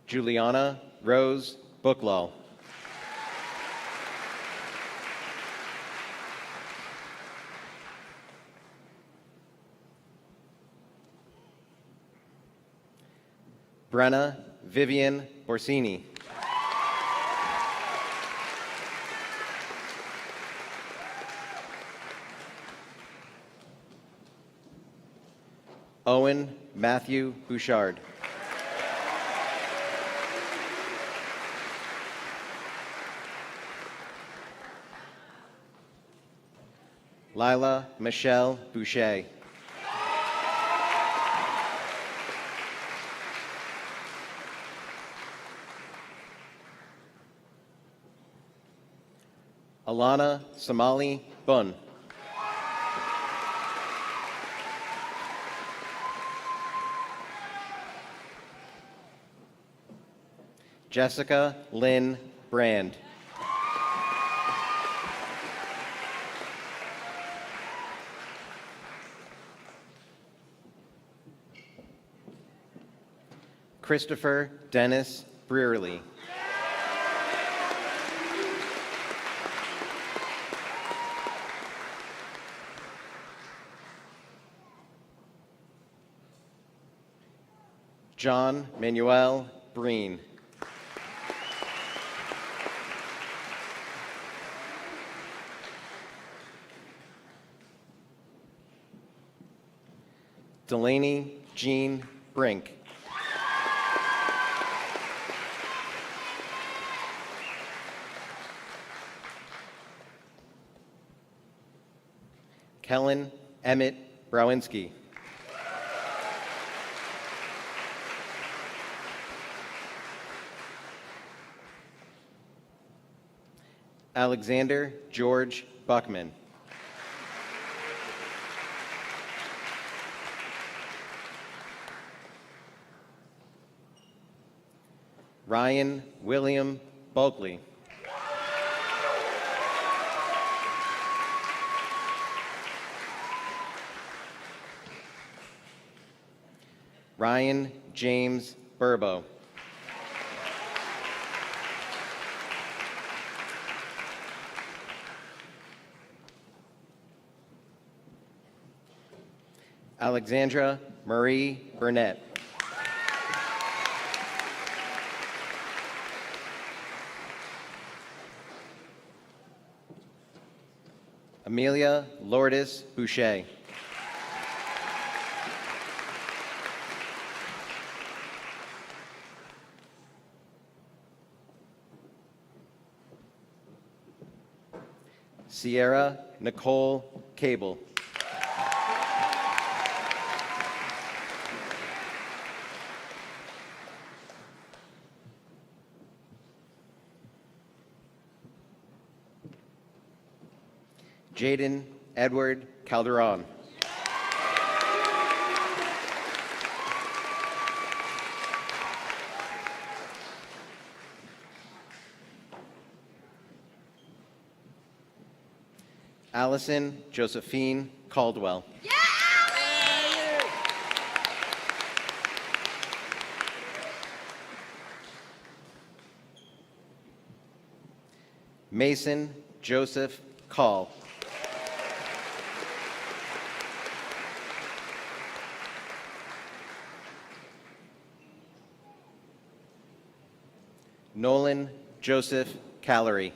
Speaker 10: Juliana Rose Booklaw. Brenna Vivian Borsini. Owen Matthew Bouchard. Lila Michelle Boucher. Alana Somali Bun. Jessica Lynn Brand. Christopher Dennis Brearley. John Manuel Breen. Delaney Jean Brink. Kellen Emmett Browinski. Alexander George Buckman. Ryan William Bulkley. Ryan James Burbo. Alexandra Marie Burnett. Amelia Lourdes Boucher. Sierra Nicole Cable. Jaden Edward Calderon. Allison Josephine Caldwell. Mason Joseph Call. Nolan Joseph Callery.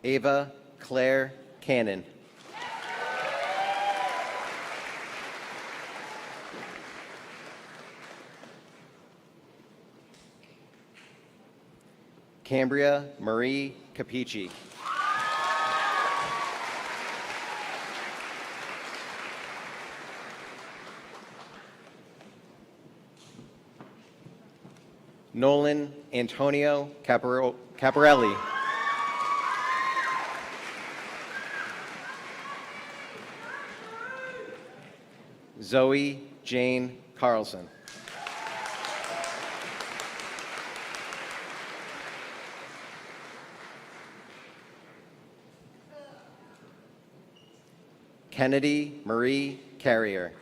Speaker 10: Ava Claire Cannon. Cambria Marie Capici. Nolan Antonio Caparelli. Zoe Jane Carlson. Kennedy Marie Carrier.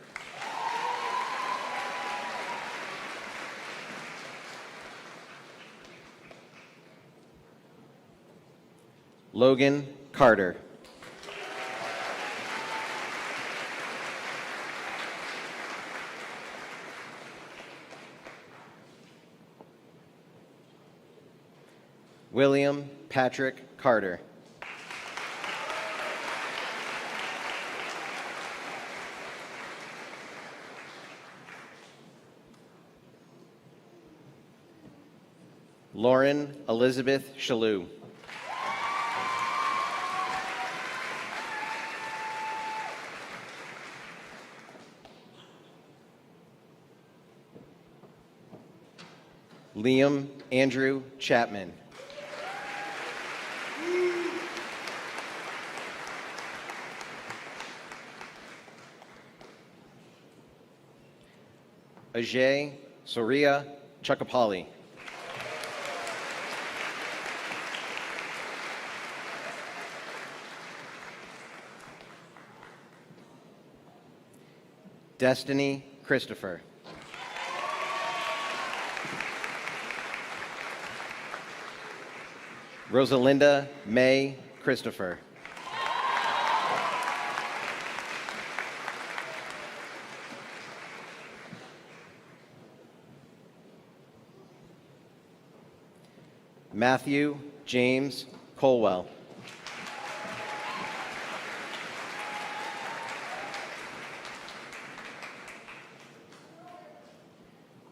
Speaker 10: Logan Carter. William Patrick Carter. Lauren Elizabeth Shalou. Liam Andrew Chapman. Ajay Soria Chakapali. Destiny Christopher. Rosalinda May Christopher. Matthew James Colwell.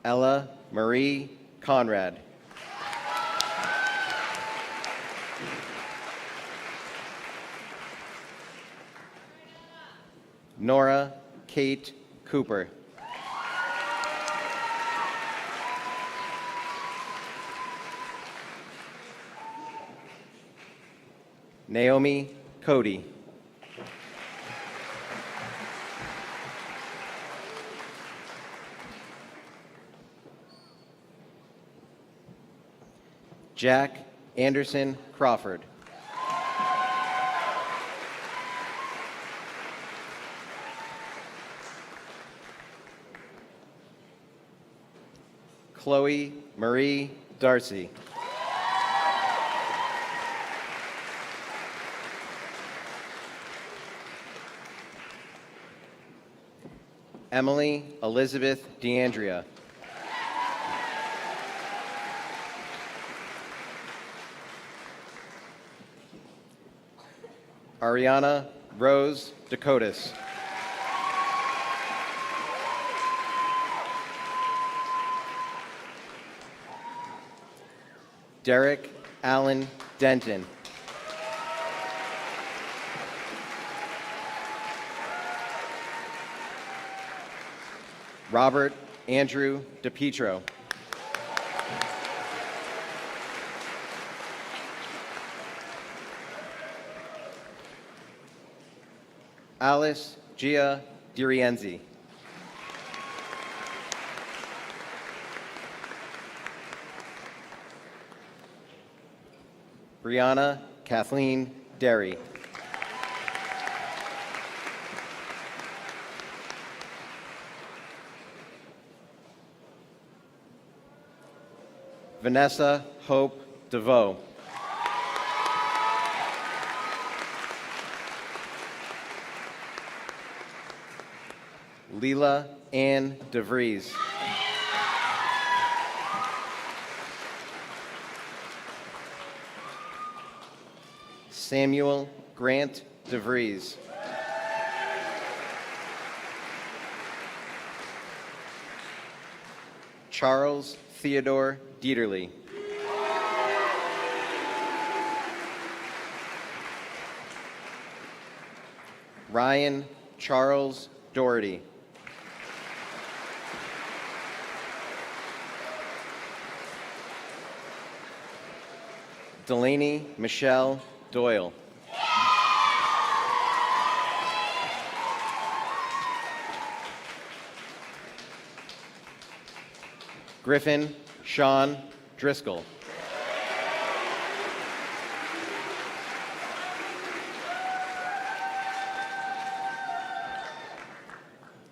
Speaker 10: Ella Marie Conrad. Nora Kate Cooper. Naomi Cody. Jack Anderson Crawford. Chloe Marie Darcy. Emily Elizabeth DeAndrea. Ariana Rose Dakotas. Derek Allen Denton. Robert Andrew DePietro. Alice Gia Dirienzi. Brianna Kathleen Derry. Vanessa Hope DeVoe. Leela Ann DeVries. Samuel Grant DeVries. Charles Theodore Dieterle. Ryan Charles Doherty. Delaney Michelle Doyle. Griffin Sean Driscoll.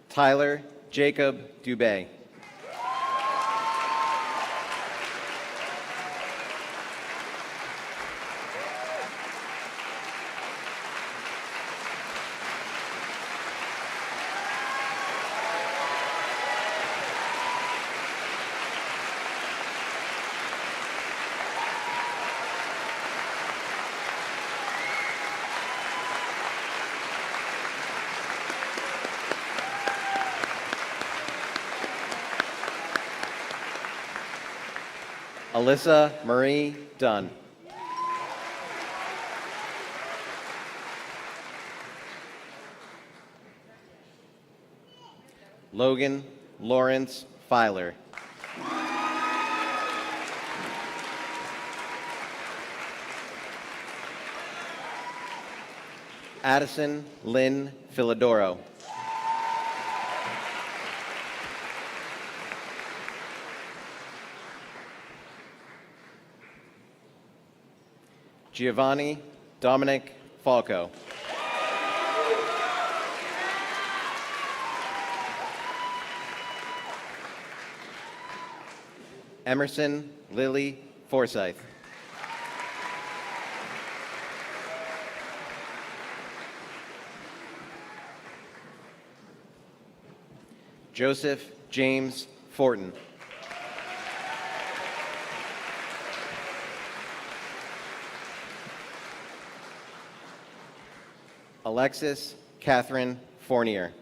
Speaker 10: Tyler Jacob Dubé. Alyssa Marie Dunn. Logan Lawrence Filer. Addison Lynn Philodoro. Giovanni Dominic Falco. Emerson Lily Forsyth. Joseph James Fortin. Alexis Catherine Fournier.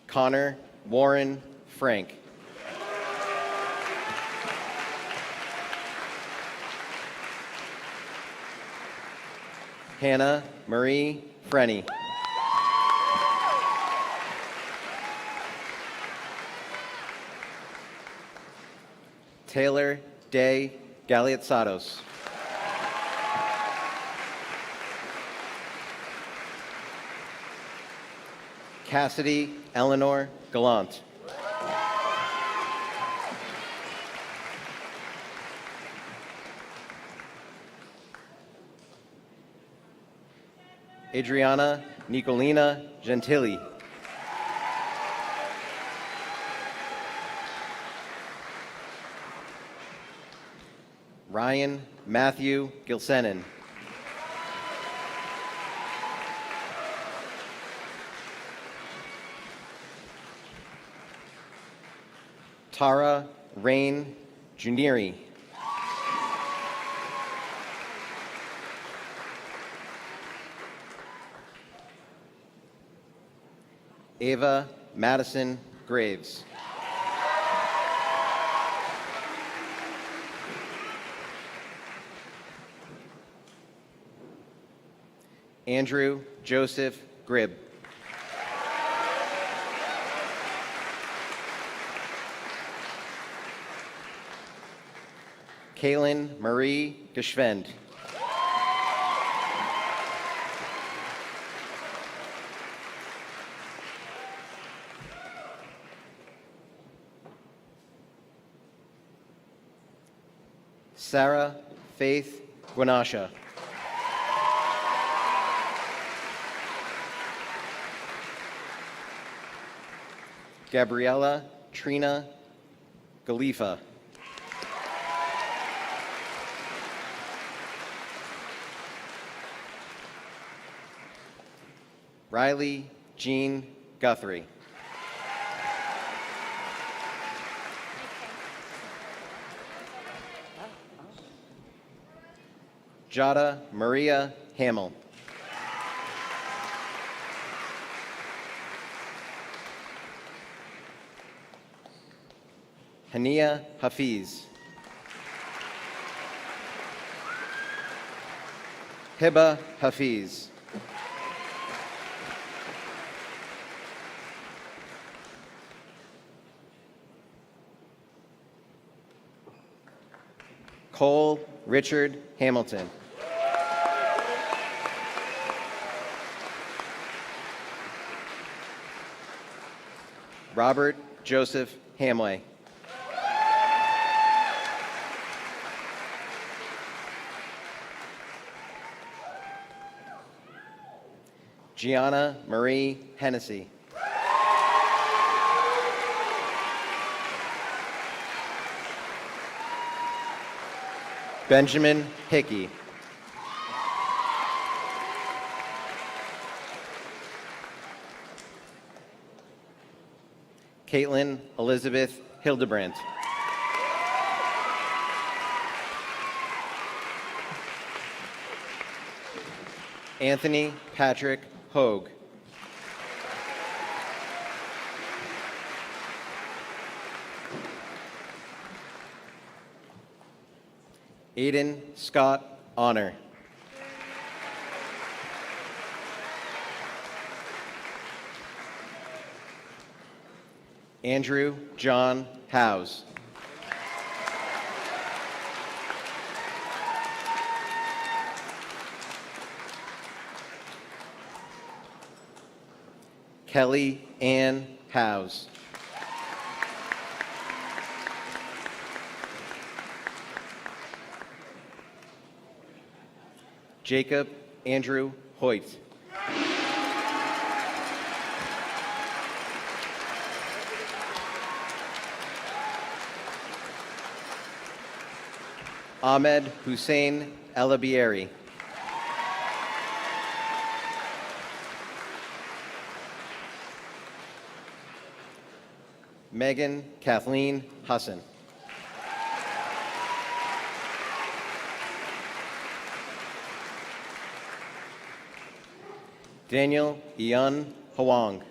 Speaker 10: Connor Warren Frank. Hannah Marie Frenny. Taylor Day Galiatsados. Cassidy Eleanor Gallant. Adriana Nicolina Gentili. Ryan Matthew Gilsenan. Tara Rain Junieri. Ava Madison Graves. Andrew Joseph Gribb. Kaylin Marie Geschwend. Sarah Faith Guanasha. Gabriella Trina Galifa. Riley Jean Guthrie. Jada Maria Hamill. Hania Hafiz. Hiba Hafiz. Cole Richard Hamilton. Robert Joseph Hamway. Gianna Marie Hennessy. Benjamin Hickey. Caitlin Elizabeth Hildebrandt. Anthony Patrick Hogue. Aiden Scott Honor. Andrew John Howes. Kelly Ann Howes. Jacob Andrew Hoyt. Ahmed Hussein Elabieri. Megan Kathleen Husson. Daniel Ian Hwang.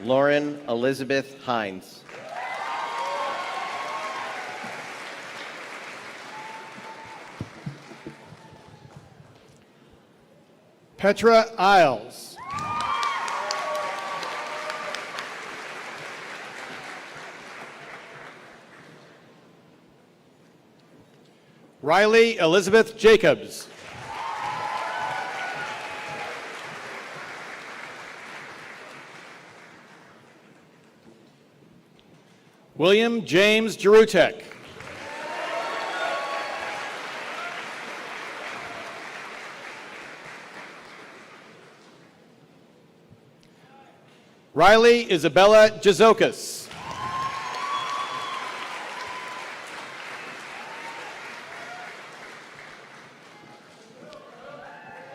Speaker 10: Lauren Elizabeth Hines.
Speaker 11: Petra Isles. Riley Elizabeth Jacobs. William James Jerutek. Riley Isabella Jazokas.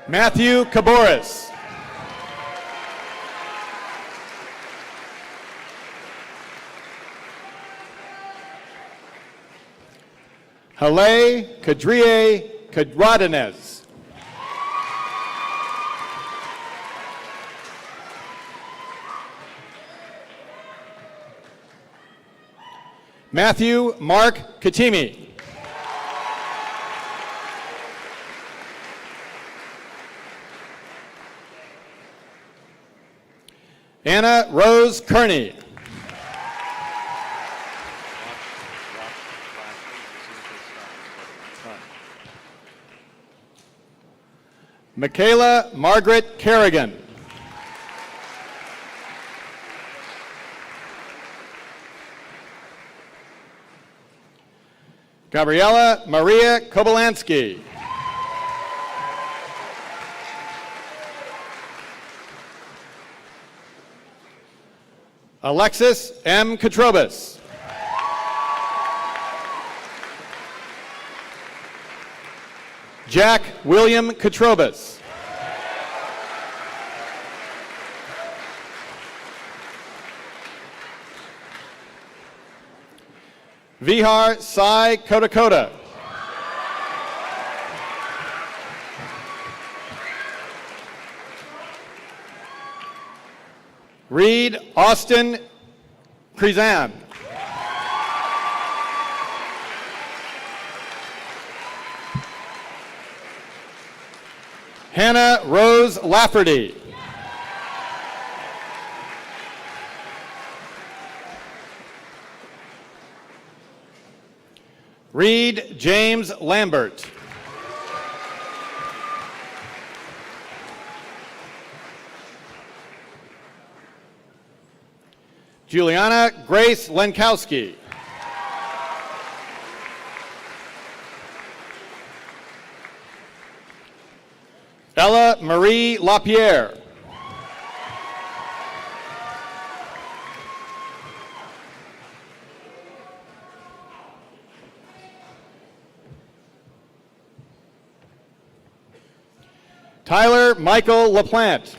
Speaker 11: Matthew Caboris. Haleh Kadrie Kadradanez. Matthew Mark Katimi. Anna Rose Kearney. Michaela Margaret Kerrigan. Gabriela Maria Kobolansky. Alexis M. Katrobis. Jack William Katrobis. Vihar Sai Kodakota. Reed Austin Krizan. Hannah Rose Lafferty. Reed James Lambert. Juliana Grace Lenkowski. Ella Marie Lapierre. Tyler Michael LaPlante.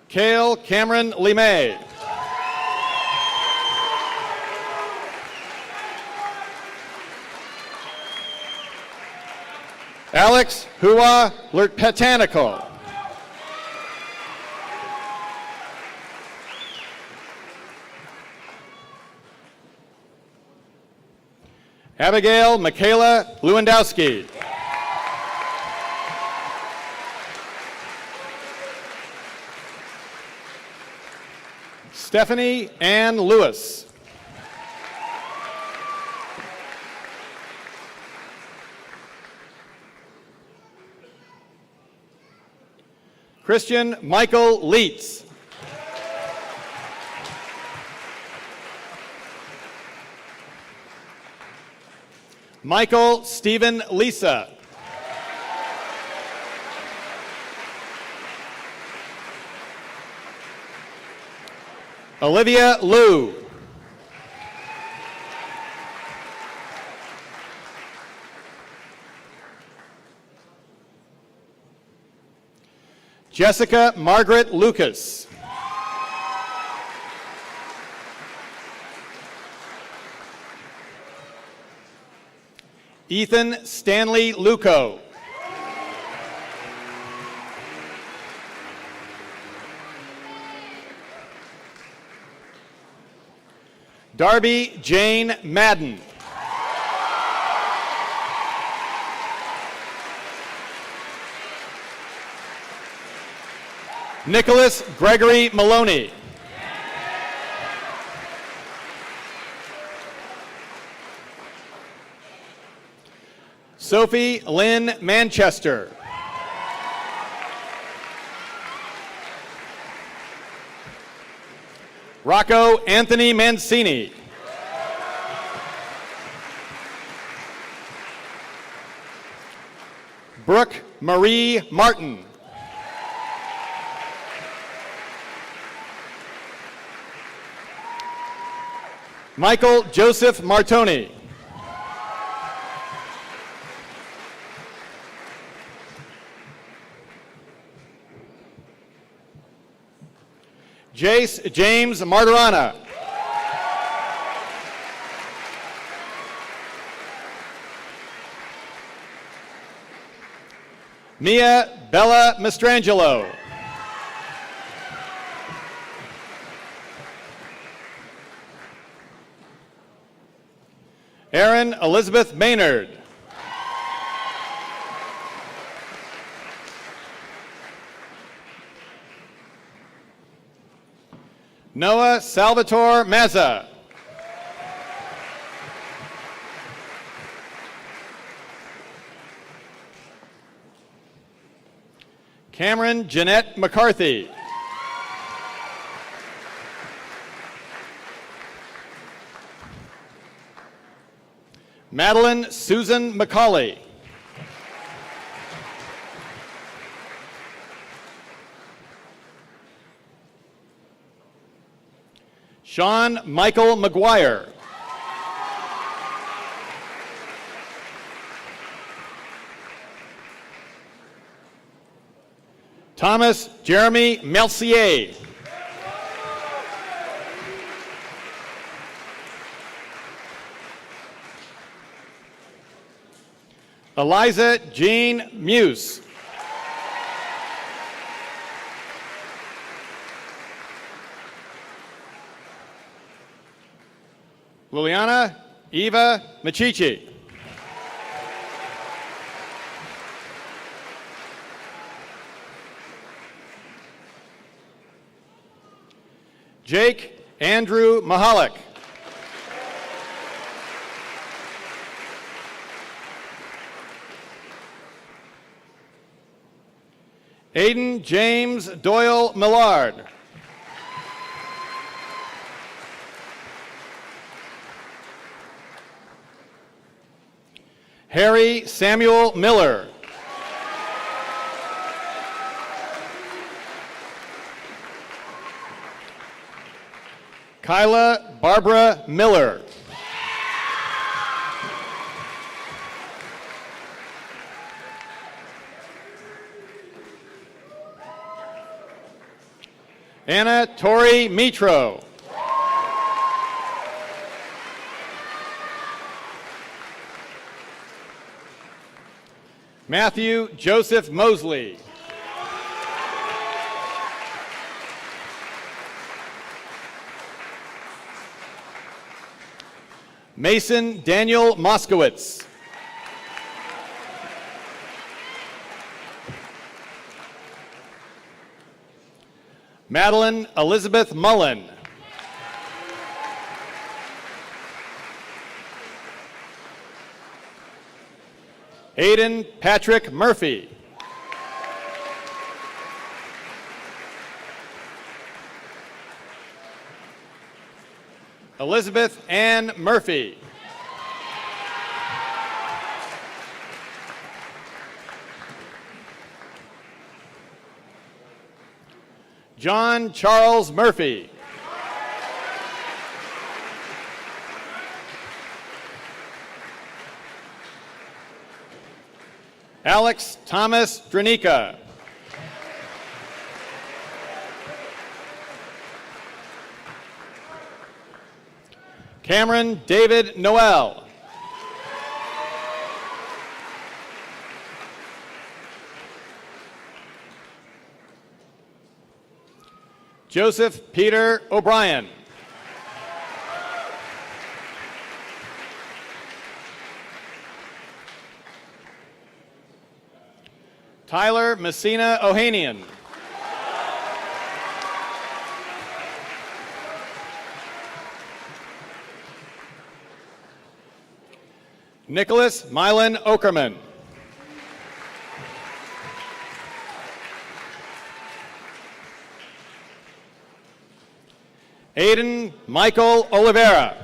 Speaker 11: Kale Cameron Limay. Alex Hua Lerpetanico. Abigail Michaela Lewandowski. Stephanie Ann Lewis. Christian Michael Leitz. Michael Stephen Lisa. Olivia Liu. Jessica Margaret Lucas. Ethan Stanley Luco. Darby Jane Madden. Nicholas Gregory Maloney. Sophie Lynn Manchester. Rocco Anthony Mancini. Brooke Marie Martin. Michael Joseph Martoni. Jace James Martirana. Mia Bella Mastrangelo. Erin Elizabeth Maynard. Noah Salvatore Mazza. Cameron Jeanette McCarthy. Madeline Susan McCauley. Sean Michael McGuire. Thomas Jeremy Melcier. Eliza Jean Muse. Liliana Eva Machichi. Jake Andrew Mahalik. Aiden James Doyle Millard. Harry Samuel Miller. Kyla Barbara Miller. Anna Tori Mitro. Matthew Joseph Mosley. Mason Daniel Moskowitz. Madeline Elizabeth Mullen. Hayden Patrick Murphy. Elizabeth Ann Murphy. John Charles Murphy. Alex Thomas Dranica. Cameron David Noel. Joseph Peter O'Brien. Tyler Messina Ohanian. Nicholas Mylan Okerman. Aiden Michael Oliveira.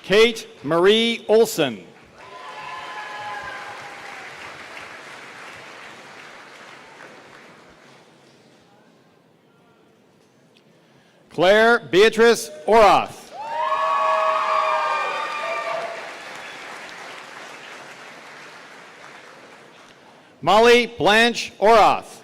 Speaker 11: Kate Marie Olson. Claire Beatrice Oroth. Molly Blanche Oroth.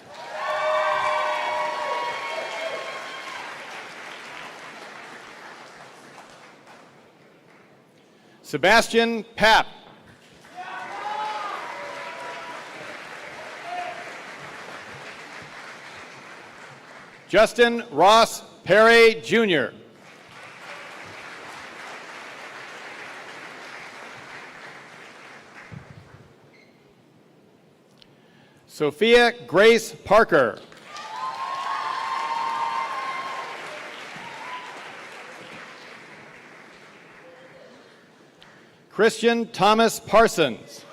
Speaker 11: Sebastian Papp. Justin Ross Perry Jr. Sophia Grace Parker. Christian Thomas Parsons.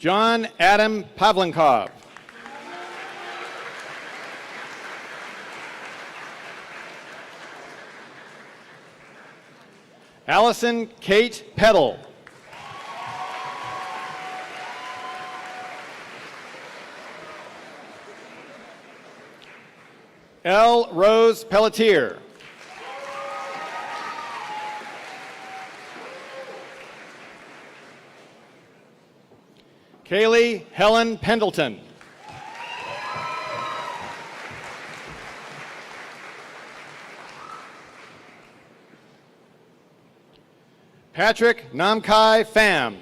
Speaker 11: John Adam Pavlenkov. Allison Kate Peddle. L. Rose Pelletier. Kaylee Helen Pendleton. Patrick Namkai Pham.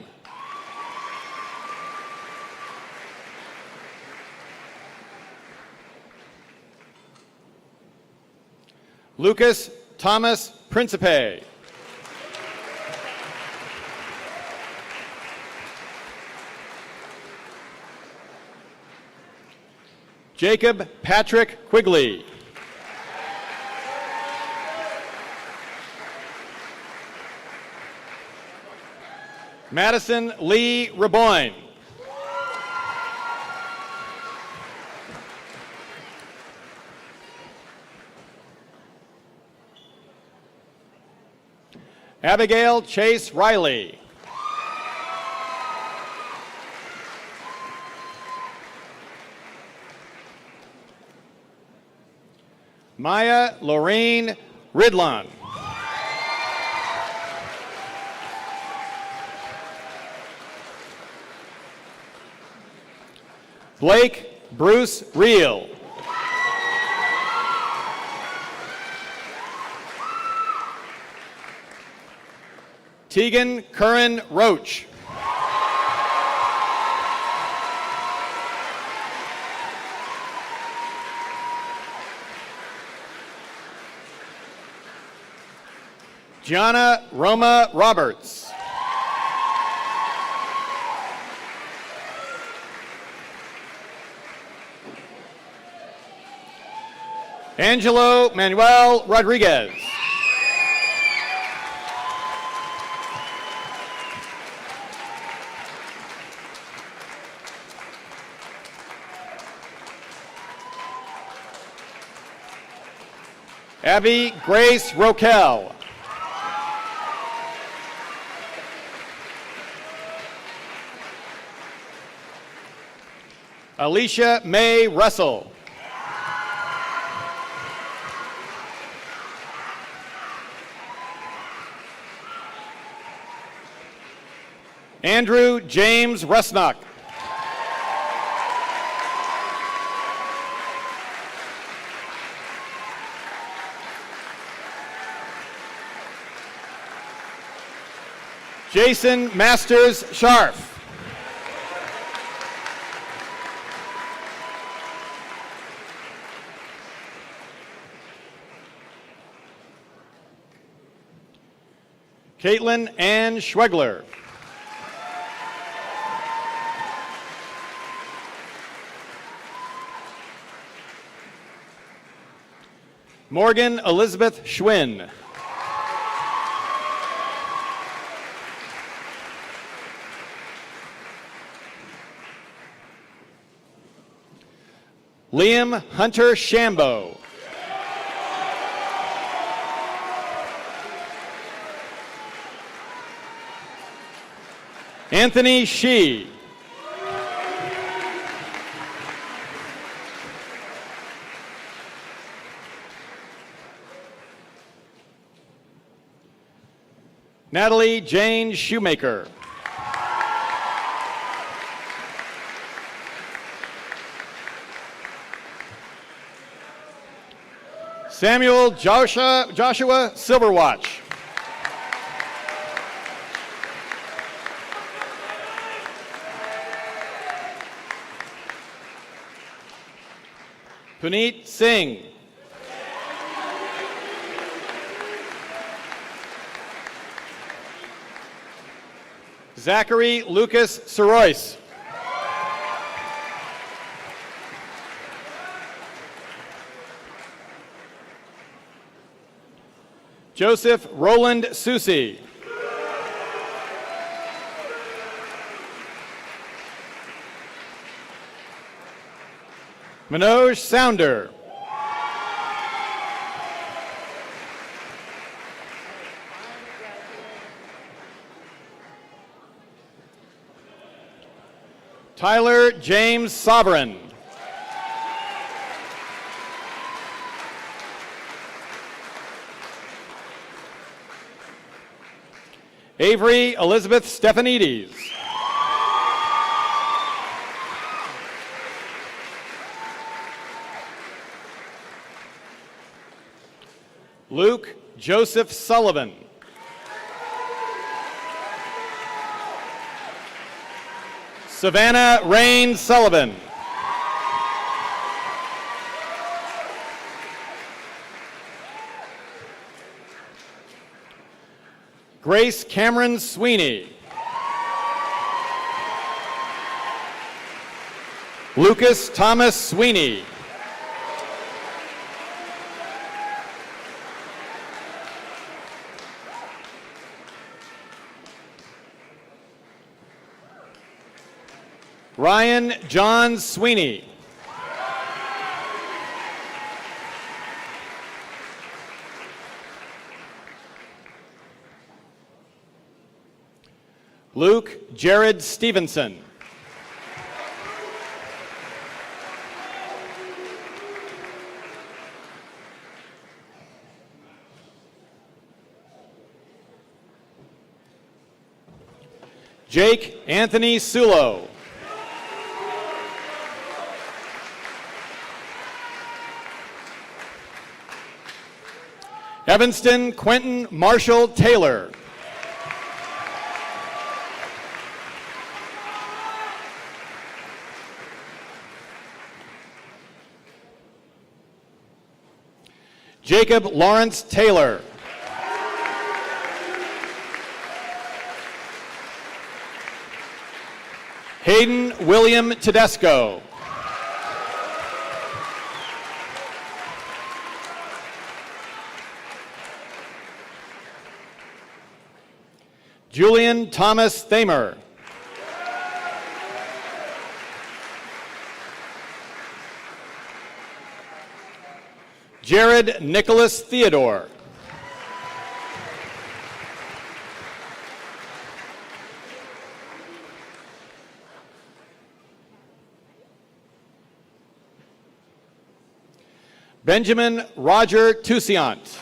Speaker 11: Lucas Thomas Principe. Jacob Patrick Quigley. Madison Lee Reboyne. Abigail Chase Riley. Maya Lorraine Ridlon. Blake Bruce Reel. Tegan Curran Roach. Gianna Roma Roberts. Angelo Manuel Rodriguez. Abby Grace Roquel. Alicia May Russell. Andrew James Rusnock. Jason Masters Scharf. Caitlin Ann Schwegler. Morgan Elizabeth Schwinn. Liam Hunter Shambo. Anthony Shee. Natalie Jane Shoemaker. Samuel Joshua Silverwatch. Puneet Singh. Zachary Lucas Sorois. Joseph Roland Susi. Manoj Sounder. Tyler James Sovereign. Avery Elizabeth Stephanides. Luke Joseph Sullivan. Savannah Rain Sullivan. Grace Cameron Sweeney. Lucas Thomas Sweeney. Ryan John Sweeney. Luke Jared Stevenson. Jake Anthony Sulo. Evanston Quentin Marshall Taylor. Jacob Lawrence Taylor. Hayden William Tedesco. Julian Thomas Thamer. Jared Nicholas Theodore. Benjamin Roger Toussiant.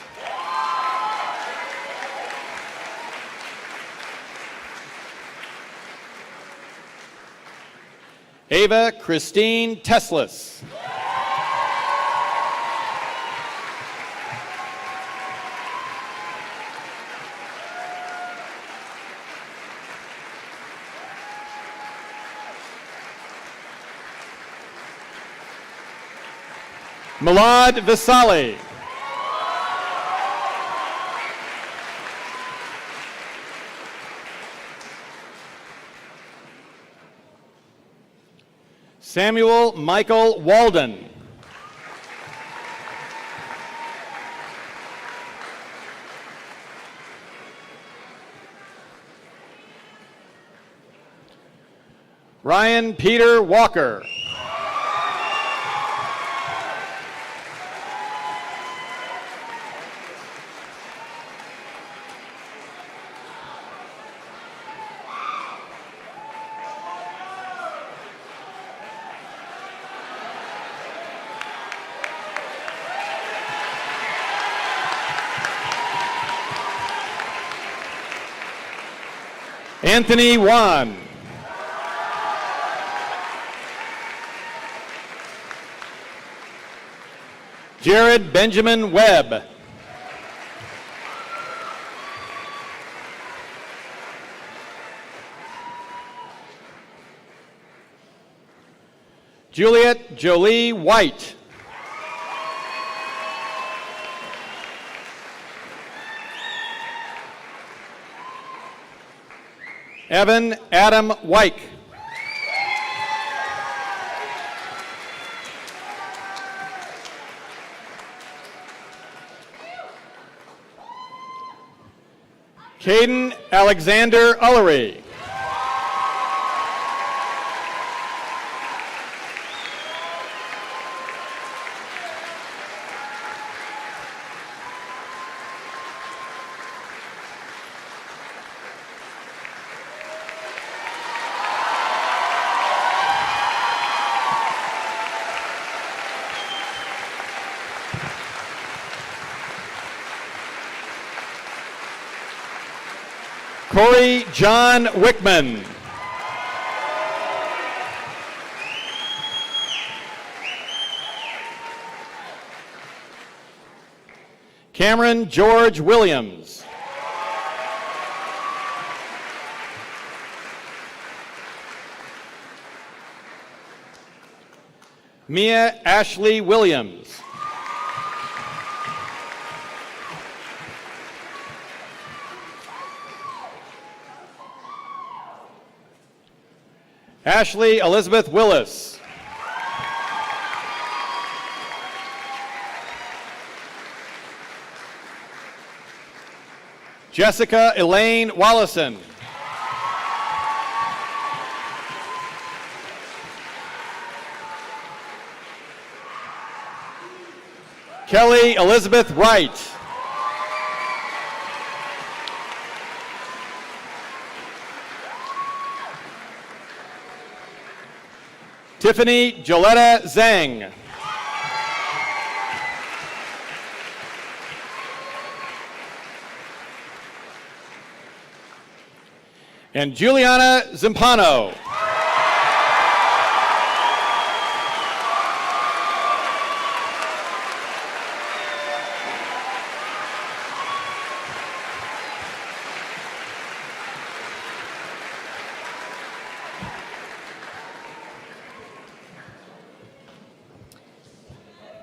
Speaker 11: Ava Christine Teslis. Milad Visali. Samuel Michael Walden. Ryan Peter Walker. Anthony Wan. Jared Benjamin Webb. Juliet Jolie White. Evan Adam Wyke. Caden Alexander Ullery. Corey John Wickman. Cameron George Williams. Mia Ashley Williams. Ashley Elizabeth Willis. Jessica Elaine Wallison. Kelly Elizabeth Wright. Tiffany Joletta Zhang. And Juliana Zimpano.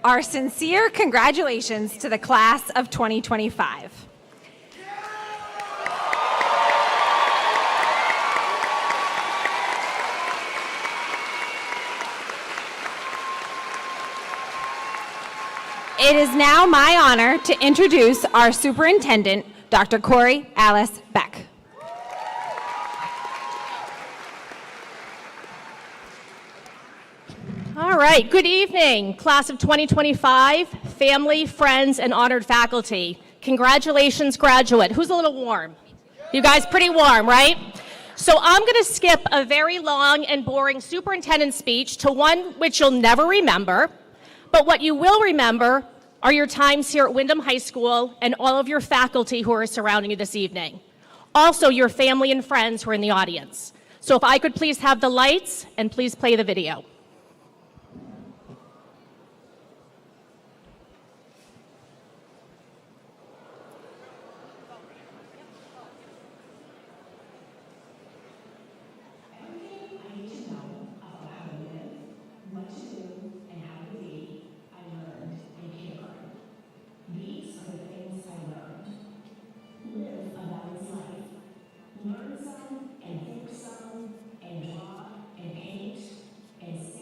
Speaker 2: Our sincere congratulations to the class of 2025. It is now my honor to introduce our superintendent, Dr. Corey Alice Beck.
Speaker 12: All right, good evening, class of 2025, family, friends, and honored faculty. Congratulations, graduate. Who's a little warm? You guys pretty warm, right? So I'm going to skip a very long and boring superintendent speech to one which you'll never remember, but what you will remember are your times here at Windham High School and all of your faculty who are surrounding you this evening. Also, your family and friends who are in the audience. So if I could please have the lights and please play the video.
Speaker 13: Learn some and think some and draw and paint and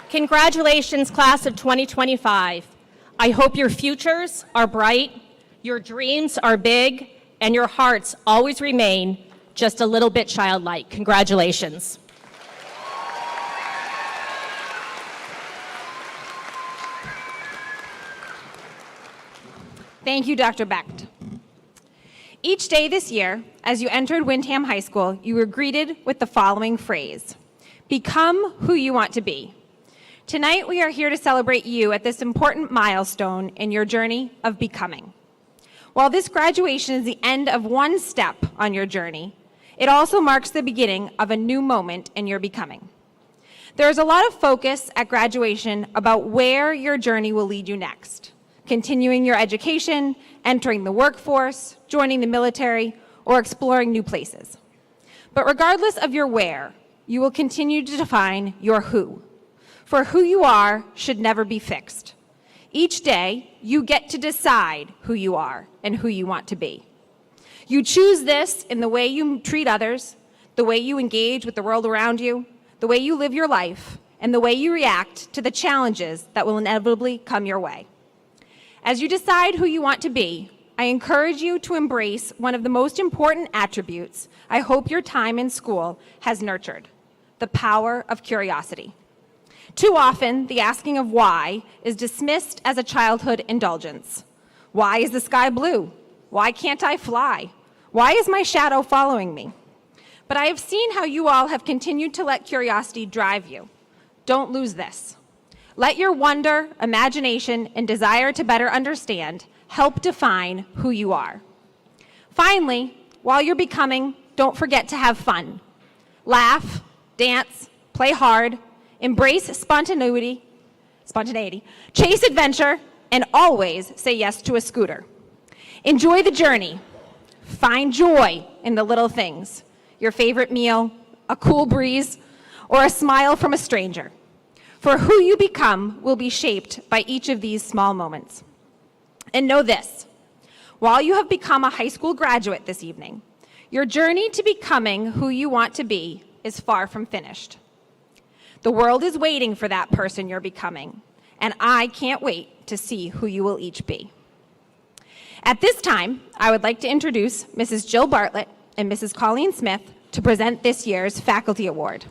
Speaker 12: Congratulations, class of 2025. I hope your futures are bright, your dreams are big, and your hearts always remain just a little bit childlike. Congratulations.
Speaker 2: Thank you, Dr. Becht. Each day this year, as you entered Windham High School, you were greeted with the following phrase: become who you want to be. Tonight, we are here to celebrate you at this important milestone in your journey of becoming. While this graduation is the end of one step on your journey, it also marks the beginning of a new moment in your becoming. There is a lot of focus at graduation about where your journey will lead you next: continuing your education, entering the workforce, joining the military, or exploring new places. But regardless of your where, you will continue to define your who. For who you are should never be fixed. Each day, you get to decide who you are and who you want to be. You choose this in the way you treat others, the way you engage with the world around you, the way you live your life, and the way you react to the challenges that will inevitably come your way. As you decide who you want to be, I encourage you to embrace one of the most important attributes I hope your time in school has nurtured: the power of curiosity. Too often, the asking of why is dismissed as a childhood indulgence. Why is the sky blue? Why can't I fly? Why is my shadow following me? But I have seen how you all have continued to let curiosity drive you. Don't lose this. Let your wonder, imagination, and desire to better understand help define who you are. Finally, while you're becoming, don't forget to have fun. Laugh, dance, play hard, embrace spontaneity, chase adventure, and always say yes to a scooter. Enjoy the journey. Find joy in the little things: your favorite meal, a cool breeze, or a smile from a stranger. For who you become will be shaped by each of these small moments. And know this: while you have become a high school graduate this evening, your journey to becoming who you want to be is far from finished. The world is waiting for that person you're becoming, and I can't wait to see who you will each be. At this time, I would like to introduce Mrs. Jill Bartlett and Mrs. Colleen Smith to present this year's Faculty Award.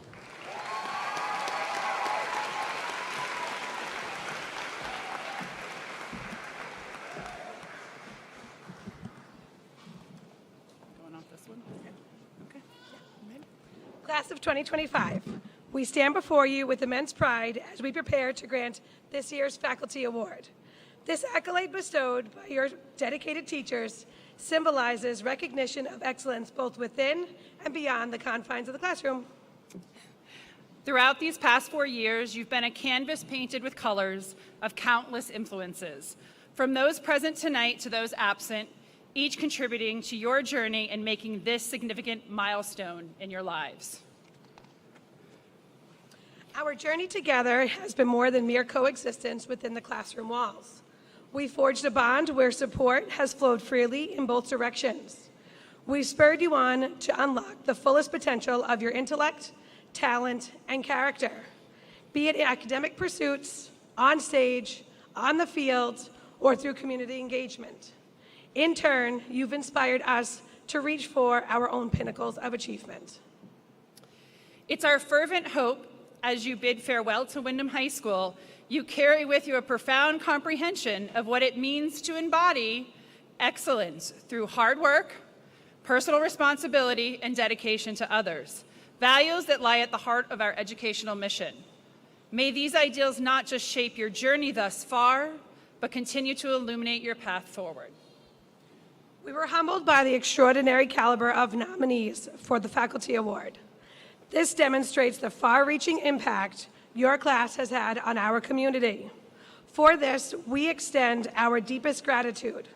Speaker 13: Class of 2025, we stand before you with immense pride as we prepare to grant this year's Faculty Award. This accolade bestowed by your dedicated teachers symbolizes recognition of excellence both within and beyond the confines of the classroom.
Speaker 14: Throughout these past 4 years, you've been a canvas painted with colors of countless influences, from those present tonight to those absent, each contributing to your journey and making this significant milestone in your lives.
Speaker 13: Our journey together has been more than mere coexistence within the classroom walls. We forged a bond where support has flowed freely in both directions. We spurred you on to unlock the fullest potential of your intellect, talent, and character, be it in academic pursuits, on stage, on the field, or through community engagement. In turn, you've inspired us to reach for our own pinnacles of achievement.
Speaker 14: It's our fervent hope, as you bid farewell to Windham High School, you carry with you a profound comprehension of what it means to embody excellence through hard work, personal responsibility, and dedication to others, values that lie at the heart of our educational mission. May these ideals not just shape your journey thus far, but continue to illuminate your path forward.
Speaker 13: We were humbled by the extraordinary caliber of nominees for the Faculty Award. This demonstrates the far-reaching impact your class has had on our community. For this, we extend our deepest gratitude.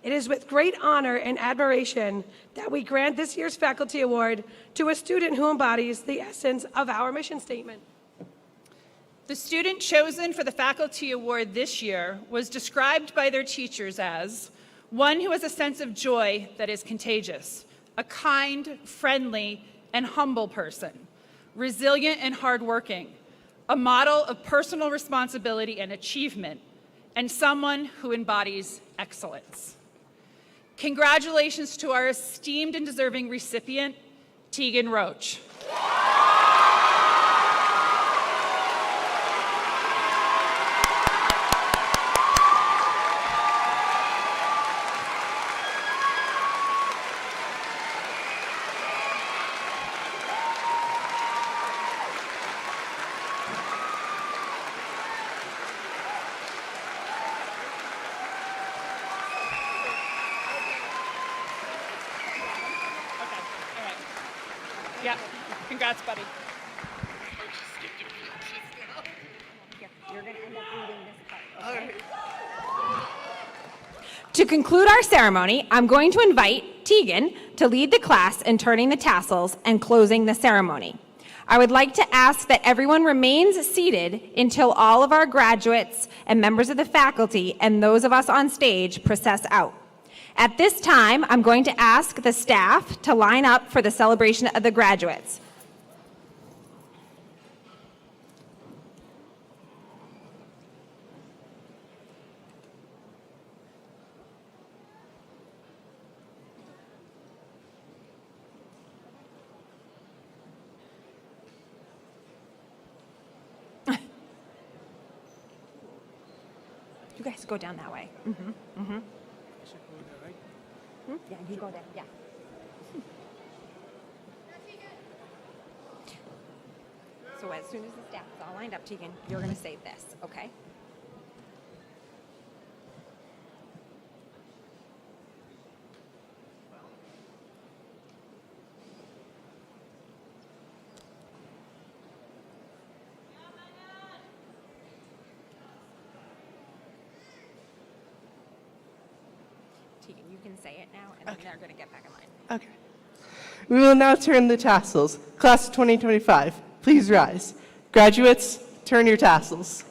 Speaker 13: It is with great honor and admiration that we grant this year's Faculty Award to a student who embodies the essence of our mission statement.
Speaker 14: The student chosen for the Faculty Award this year was described by their teachers as one who has a sense of joy that is contagious, a kind, friendly, and humble person, resilient and hardworking, a model of personal responsibility and achievement, and someone who embodies excellence. Congratulations to our esteemed and deserving recipient, Tegan Roach. Yeah, congrats, buddy.
Speaker 2: To conclude our ceremony, I'm going to invite Tegan to lead the class in turning the tassels and closing the ceremony. I would like to ask that everyone remains seated until all of our graduates and members of the faculty and those of us on stage process out. At this time, I'm going to ask the staff to line up for the celebration of the graduates. You guys go down that way. Yeah, you go there, yeah. So as soon as the staff is all lined up, Tegan, you're going to say this, okay? Tegan, you can say it now, and then they're going to get back in line.
Speaker 15: Okay. We will now turn the tassels. Class of 2025, please rise. Graduates, turn your tassels.